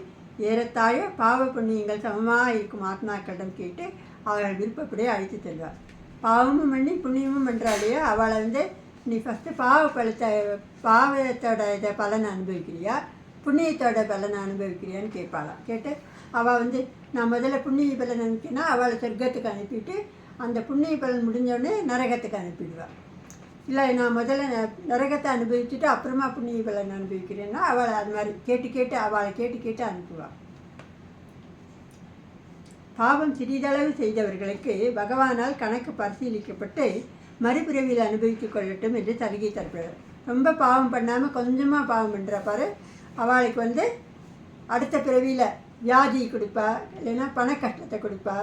ஏறத்தாழ பாவ புண்ணியங்கள் சமமாக இருக்கும் ஆத்மாக்களிடம் கேட்டு அவர்கள் விருப்பப்படி அழைத்து செல்வார். பாவமும் பண்ணி புண்ணியமும் பண்ணுறாலேயே அவளை நீ ஃபஸ்ட்டு பாவத்தோட இதை பலனை அனுபவிக்கிறியா புண்ணியத்தோட பலனை அனுபவிக்கிறியான்னு கேட்பாளாம். கேட்டு அவள் நான் முதல்ல புண்ணிய பலன் அனுப்பினா அவளை சொர்க்கத்துக்கு அனுப்பிட்டு அந்த புண்ணிய பலன் முடிஞ்சோடனே நரகத்துக்கு அனுப்பிடுவாள். இல்லை நான் முதல்ல நரகத்தை அனுபவிச்சுட்டு அப்புறமா புண்ணிய பலன் அனுபவிக்கிறேன்னா அவளை அது மாதிரி அவளை கேட்டு அனுப்புவாள். பாவம் சிறிதளவு செய்தவர்களுக்கு பகவானால் கணக்கு பரிசீலிக்கப்பட்டு மறுபிறவியில் அனுபவித்துக் கொள்ளட்டும் என்று சலுகை தரப்படுறார். ரொம்ப பாவம் பண்ணாமல் கொஞ்சமாக பாவம் பண்ணுற பாரு அவளுக்கு அடுத்த பிறவியில் வியாதி கொடுப்பா, இல்லைன்னா பண கஷ்டத்தை கொடுப்பா,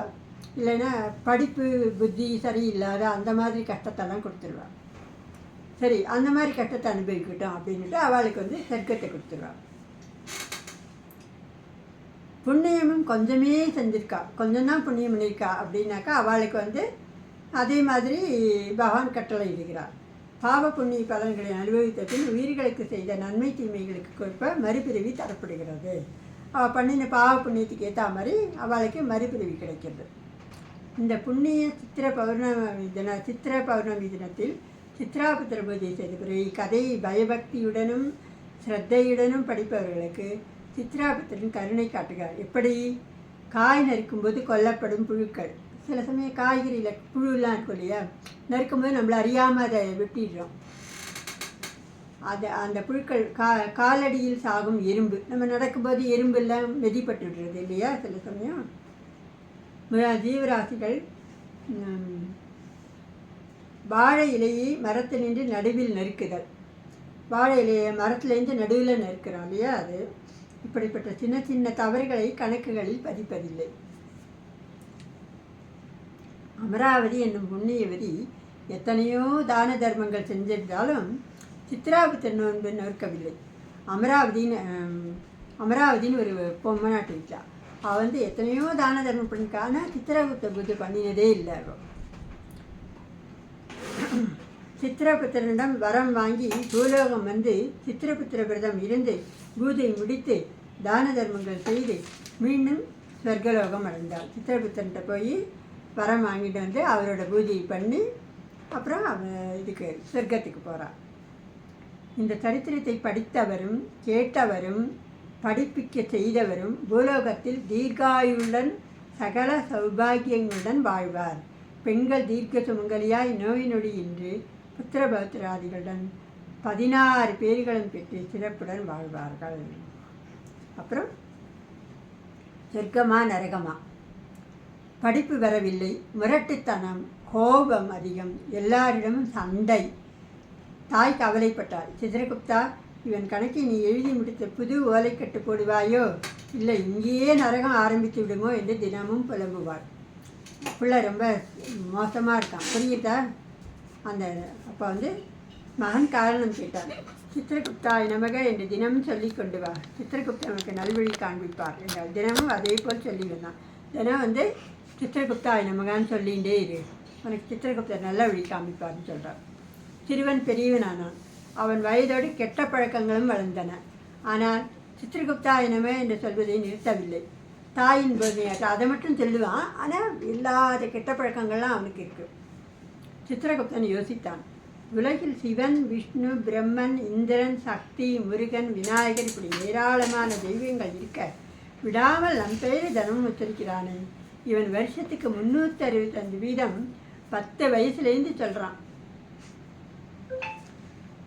இல்லைன்னா படிப்பு புத்தி சரியில்லாத அந்த மாதிரி கஷ்டத்தெல்லாம் கொடுத்துருவா. சரி அந்த மாதிரி கஷ்டத்தை அனுபவிக்கட்டும் அப்படின்ட்டு அவளுக்கு சொர்க்கத்தை கொடுத்துருவா. புண்ணியமும் கொஞ்சமே செஞ்சுருக்கா, கொஞ்சம்தான் புண்ணியம் பண்ணியிருக்கா அப்படின்னாக்கா அவளுக்கு அதே மாதிரி பகவான் கட்டளை இடுகிறார். பாவ புண்ணிய பலன்களை அனுபவித்த பின் உயிர்களுக்கு செய்த நன்மை தீமைகளுக்கு கொடுப்ப மறுபிறவி தரப்படுகிறது. அவள் பண்ணின பாவ புண்ணியத்துக்கு ஏற்ற மாதிரி அவளுக்கு மறுபிறவி கிடைக்கிறது. இந்த புண்ணிய சித்திர பௌர்ணமி தினத்தில் சித்ராபுத்திர பூஜை செய்த பிறகு இக்கதையை பயபக்தியுடனும் ஸ்ரத்தையுடனும் படிப்பவர்களுக்கு சித்ராபுத்திரன் கருணை காட்டுகிறார். எப்படி காய் நறுக்கும்போது கொல்லப்படும் புழுக்கள், சில சமயம் காய்கறியில் புழுலாம் இருக்கும் இல்லையா, நறுக்கும்போது நம்மளை அறியாமல் அதை வெட்டிடுறோம். அந்த புழுக்கள் காலடியில் சாகும் எறும்பு, நம்ம நடக்கும்போது எறும்பெல்லாம் மெதிப்பட்டு விடுறது இல்லையா. சில சமயம் ஜீவராசிகள் வாழை இலையை மரத்தினின்று நடுவில் நறுக்குதல், வாழை இலையை மரத்துலேருந்து நடுவில் நறுக்கிறோம் இல்லையா, அது இப்படிப்பட்ட சின்ன சின்ன தவறுகளை கணக்குகளில் பதிப்பதில்லை. அமராவதி என்னும் புண்ணியவதி எத்தனையோ தான தர்மங்கள் செஞ்சிருந்தாலும் சித்ராபுத்திர நோன்பு நறுக்கவில்லை. அமராவதின்னு ஒரு பொம்மை நாட்டு வீட்டா அவள் எத்தனையோ தான தர்மம் பண்ணிக்கான சித்ராபுத்திர பூஜை பண்ணினதே இல்லை. சித்ரபுத்திரனிடம் வரம் வாங்கி பூலோகம் சித்திரபுத்திர விரதம் இருந்து பூஜை முடித்து தான தர்மங்கள் செய்து மீண்டும் ஸ்வர்கலோகம் அடைந்தாள். சித்திரபுத்திரன்ட்ட போய் வரம் வாங்கிட்டு அவரோட பூஜை பண்ணி அப்புறம் இதுக்கு சொர்க்கத்துக்கு போகிறாள். இந்த சரித்திரத்தை படித்தவரும் கேட்டவரும் படிப்பிக்க செய்தவரும் பூலோகத்தில் தீர்காயுடன் சகல சௌபாகியங்களுடன் வாழ்வார். பெண்கள் தீர்க்க சுமங்கலியாய் நோய் நொடியின்றி புத்திரபௌத்திராதிகளுடன் 16 பேர்களும் பெற்று சிறப்புடன் வாழ்வார்கள். அப்புறம் சொர்க்கமா நரகமா? படிப்பு வரவில்லை, முரட்டுத்தனம், கோபம் அதிகம், எல்லாரிடமும் சண்டை. தாய் கவலைப்பட்டாள். சித்திரகுப்தா, இவன் கணக்கை நீ எழுதி முடித்த புது ஓலைக்கட்டு போடுவாயோ, இல்லை இங்கேயே நரகம் ஆரம்பித்து விடுமோ என்று தினமும் புலம்புவாள். பிள்ளை ரொம்ப மோசமாக இருக்கான், புரியுதா? அப்போ மகன் காரணம் கேட்டார். சித்திரகுப்தாய் நமக என்று தினமும் சொல்லி கொண்டு வா, சித்திரகுப்தா நமக்கு நல்வழி காண்பிப்பார் என்றால் தினமும் அதே போல் சொல்லி வந்தான். தினம் சித்திரகுப்தாய் நமகான்னு சொல்லிகிட்டே இரு, உனக்கு சித்திரகுப்தர் நல்ல வழி காண்பிப்பார்னு சொல்கிறார். சிறுவன் பெரியவனானான். அவன் வயதோடு கெட்ட பழக்கங்களும் வளர்ந்தன. ஆனால் சித்திரகுப்தாயனமே என்று சொல்வதை நிறுத்தவில்லை. தாயின் போதனையாற்ற அதை மட்டும் சொல்லுவான், ஆனால் இல்லாத கெட்ட பழக்கங்கள்லாம் அவனுக்கு இருக்குது. சித்திரகுப்தன் யோசித்தான். உலகில் சிவன், விஷ்ணு, பிரம்மன், இந்திரன், சக்தி, முருகன், விநாயகர் இப்படி ஏராளமான தெய்வங்கள் இருக்க விடாமல் நம் பெயரை தினமும் உச்சரிக்கிறானே. இவன் வருஷத்துக்கு 365 வீதம் 10 வயசுலேருந்து சொல்கிறான்.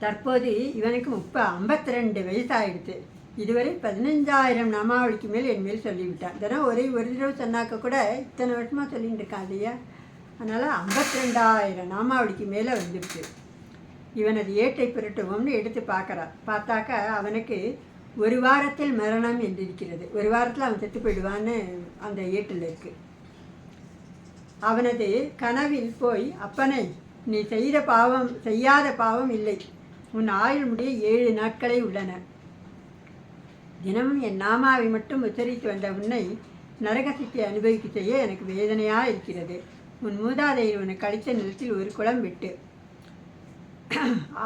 தற்போது இவனுக்கு 52 வயசாகிடுது. இதுவரை 15,000 நாமாவளிக்கு மேல் என் மேல் சொல்லிவிட்டான். தினம் ஒரு தடவை சொன்னாக்க கூட இத்தனை வருஷமாக சொல்லிகிட்டு இருக்கான் இல்லையா. அதனால் 52,000 நாமாவளிக்கு மேலே வந்துடுச்சு. இவனது ஏட்டை புரட்டுவோம்னு எடுத்து பார்த்தாக்க அவனுக்கு 1 வாரத்தில் மரணம் என்றிருக்கிறது. 1 வாரத்தில் அவன் செத்து போயிடுவான்னு அந்த ஏட்டில் இருக்குது. அவனது கனவில் போய், அப்பனை, நீ செய்யாத பாவம் இல்லை, உன் ஆயுள் முடிய 7 நாட்களே உள்ளன. தினமும் என் நாமாவை மட்டும் உச்சரித்து வந்த உன்னை நரகசித்தை அனுபவிக்க செய்ய எனக்கு வேதனையாக இருக்கிறது. உன் மூதாதையர் உனக்கு கழித்த நிலத்தில் ஒரு குளம் விட்டு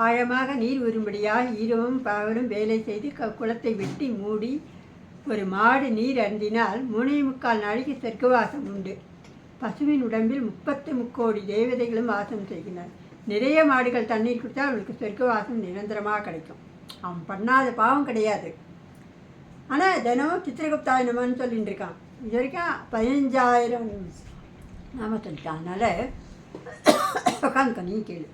ஆழமாக நீர் வரும்படியாக ஈரமும் பகலும் வேலை செய்து குளத்தை வெட்டி மூடி ஒரு மாடு நீர் அருந்தினால் 3.25 நாளைக்கு சொர்க்கவாசம் உண்டு. பசுவின் உடம்பில் 33 கோடி தேவதைகளும் வாசம் செய்கின்றனர். நிறைய மாடுகள் தண்ணீர் கொடுத்தா அவனுக்கு சொர்க்கவாசம் நிரந்தரமாக கிடைக்கும். அவன் பண்ணாத பாவம் கிடையாது. ஆனால் தினமும் சித்திரகுப்தாயனமான்னு சொல்லிட்டு இருக்கான். இது வரைக்கும் 15,000 நாம சொல்லிட்டான். அதனால் உட்காந்துக்க, நீ கேளு.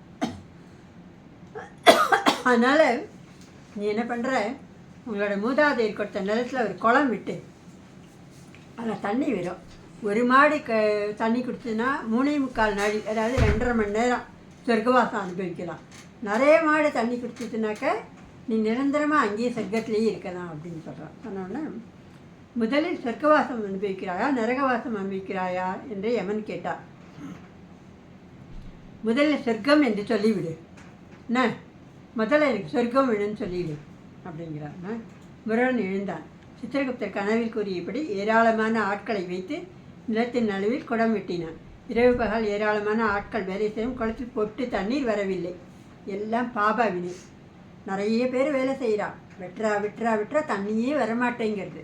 அதனால் நீ என்ன பண்ணுற, உங்களோட மூதாதையர் கொடுத்த நிலத்தில் ஒரு குளம் விட்டு அதில் தண்ணி வரும். ஒரு மாடு தண்ணி குடிச்சதுன்னா 3.25 நாள், அதாவது 2.5 மணி நேரம் சொர்க்கவாசம் அனுபவிக்கலாம். நிறைய மாடு தண்ணி குடிச்சதுனாக்க நீ நிரந்தரமாக அங்கேயே சொர்க்கத்திலேயே இருக்கலாம் அப்படின்னு சொல்கிறான். சொன்னோன்னே, முதலில் சொர்க்கவாசம் அனுபவிக்கிறாயா நரகவாசம் அனுபவிக்கிறாயா என்று யமன் கேட்டார். முதலில் சொர்க்கம் என்று சொல்லிவிடு, என்ன முதல்ல எனக்கு சொர்க்கம் வேணும்னு சொல்லிவிடு அப்படிங்கிறான். முருகன் எழுந்தான். சித்திரகுப்தர் கனவில் கூறியபடி ஏராளமான ஆட்களை வைத்து நிலத்தின் நடுவில் குடம் வெட்டினான். இரவு பகல் ஏராளமான ஆட்கள் வேலை செய்யும். குளத்தில் பொட்டு தண்ணீர் வரவில்லை. எல்லாம் பாபா வினை. நிறைய பேர் வேலை செய்கிறான். விட்டுறா தண்ணியே வரமாட்டேங்கிறது.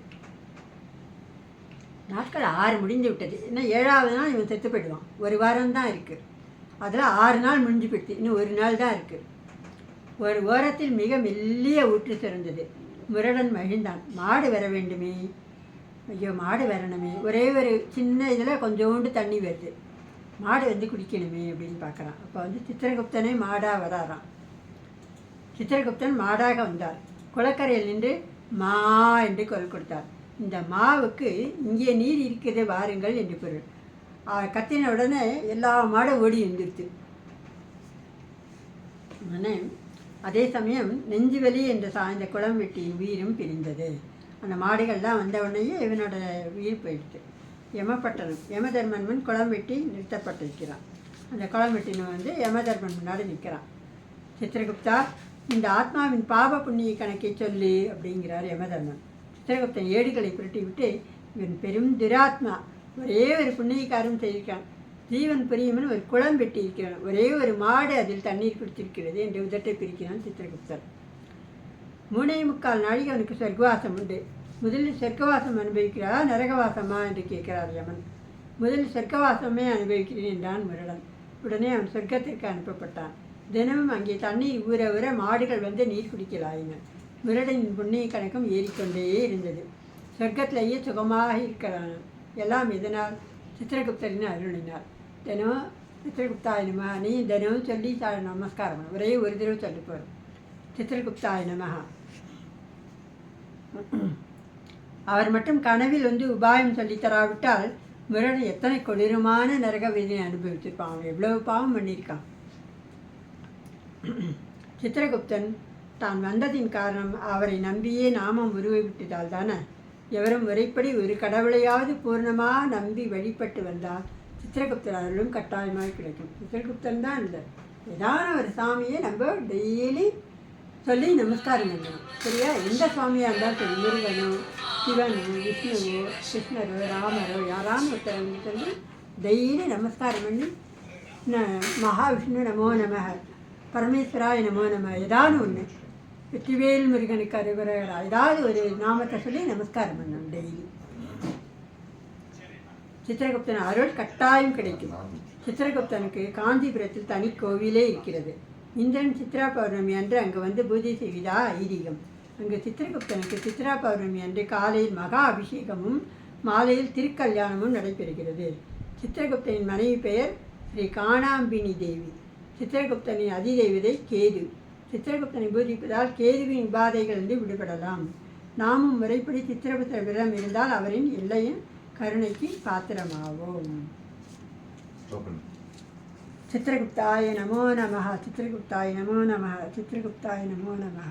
நாட்கள் 6 முடிஞ்சு விட்டது. இன்னும் 7வது நாள் இவன் செத்து போயிடுவான். 1 வாரம் தான் இருக்குது. அதில் 6 நாள் முடிஞ்சு போயிடுச்சு. இன்னும் 1 நாள் தான் இருக்குது. ஒரு ஓரத்தில் மிக மெல்லிய ஊற்று சிறந்தது. முரடன் மகிழ்ந்தான். மாடு வர வேண்டுமே, ஐயோ மாடு வரணுமே, ஒரே ஒரு சின்ன இதில் கொஞ்சோண்டு தண்ணி வருது, மாடு வந்து குடிக்கணுமே அப்படின்னு பார்க்குறான். அப்போ சித்திரகுப்தனே மாடாக வராறான். சித்திரகுப்தன் மாடாக வந்தார். குளக்கரையில் நின்று மா என்று குரல் கொடுத்தார். இந்த மாவுக்கு இங்கே நீர் இருக்கிறது வாருங்கள் என்று பொருள். கத்தின உடனே எல்லா மாடும் ஓடி வந்துடுச்சு. அதே சமயம் நெஞ்சுவலி என்று சாய்ந்த குளம் வெட்டியின் உயிரும் பிரிந்தது. அந்த மாடுகள்லாம் வந்த உடனேயே இவனோட உயிர் போயிடுச்சு. யமப்பட்டணம். யமதர்மன் முன் குளம் வெட்டி நிறுத்தப்பட்டிருக்கிறான். அந்த குளம் வெட்டினவன் யமதர்மன் முன்னாடி நிற்கிறான். சித்திரகுப்தா, இந்த ஆத்மாவின் பாவ புண்ணிய கணக்கை சொல்லு அப்படிங்கிறார் யமதர்மன். சித்திரகுப்தன் ஏடுகளை புரட்டி விட்டு, இவன் பெரும் துராத்மா, ஒரே ஒரு புண்ணியக்காரம் செய்திருக்கான். ஜீவன் பிரியமன் ஒரு குளம் வெட்டி இருக்கிறான். ஒரே ஒரு மாடு அதில் தண்ணீர் குடித்திருக்கிறது என்று உதட்டை பிரிக்கிறான் சித்திரகுப்தன். 3.25 நாளைக்கு அவனுக்கு சொர்க்கவாசம் உண்டு. முதலில் சொர்க்கவாசம் அனுபவிக்கிறாரா நரகவாசமா என்று கேட்கிறார் யமன். முதலில் சொர்க்கவாசமே அனுபவிக்கிறேன் என்றான் முரடன். உடனே அவன் சொர்க்கத்திற்கு அனுப்பப்பட்டான். தினமும் அங்கே தண்ணீர் ஊற ஊற மாடுகள் வந்து நீர் குடிக்கலாயின. முரடனின் புண்ணிய கணக்கும் ஏறிக்கொண்டே இருந்தது. சொர்க்கத்திலேயே சுகமாக இருக்கிறான். எல்லாம் இதனால் சித்திரகுப்தரின் அருளினார். தினமும் சித்திரகுப்தாய நம நீ தினமும் சொல்லி நமஸ்காரம் ஒரே ஒரு தடவை சொல்லி போகிறோம். சித்திரகுப்தாய நமஹ. அவர் மட்டும் கனவில் உபாயம் சொல்லித்தராவிட்டால் முரடன் எத்தனை கொடூரமான நரக வேதனை அனுபவிச்சிருப்பான். அவன் எவ்வளவு பாவம் பண்ணியிருக்கான். சித்திரகுப்தன் தான் வந்ததின் காரணம் அவரை நம்பியே நாமம் உருவிவிட்டதால் தானே. எவரும் முறைப்படி ஒரு கடவுளையாவது பூர்ணமாக நம்பி வழிபட்டு வந்தால் சித்திரகுப்தர் அருளும் கட்டாயமாக கிடைக்கும். சித்திரகுப்தன் தான் இல்லை, ஏதான ஒரு சாமியை நம்ம டெய்லி சொல்லி நமஸ்காரம் பண்ணணும். சரியா? எந்த சுவாமியாக இருந்தாலும் சரி, முருகனோ சிவனோ விஷ்ணுவோ கிருஷ்ணரோ ராமரோ யாரான ஒருத்தர் சொல்லி டெய்லி நமஸ்காரம் பண்ணி மகாவிஷ்ணு நமோ நமக, பரமேஸ்வராய நமோ நம, ஏதாவது ஒன்று, வெற்றிவேல் முருகனுக்கு அருகுரகரா, ஏதாவது ஒரு நாமத்தை சொல்லி நமஸ்காரம் பண்ணணும் டெய்லி. சித்திரகுப்தன் அருள் கட்டாயம் கிடைக்கும். சித்திரகுப்தனுக்கு காஞ்சிபுரத்தில் தனி கோவிலே இருக்கிறது. இந்திரன் சித்ரா பௌர்ணமி அன்று அங்கு வந்து பூஜை செய்வதா ஐதீகம். அங்கு சித்திரகுப்தனுக்கு சித்ரா பௌர்ணமி அன்று காலையில் மகா அபிஷேகமும் மாலையில் திருக்கல்யாணமும் நடைபெறுகிறது. சித்திரகுப்தனின் மனைவி பெயர் ஸ்ரீ காணாம்பினி தேவி. சித்திரகுப்தனின் அதிதெய்வதை கேது. சித்திரகுப்தனை பூஜிப்பதால் கேதுவின் உபாதைகளிலிருந்து விடுபடலாம். நாமும் முறைப்படி சித்திரகுப்தர் விரதம் இருந்தால் அவரின் எல்லையின் கருணைக்கு பாத்திரமாவோம். சித்திரகுப்தாய நமோ நமः, சித்திரகுப்தாய நமோ நமः, சித்திரகுப்தாய நமோ நமः.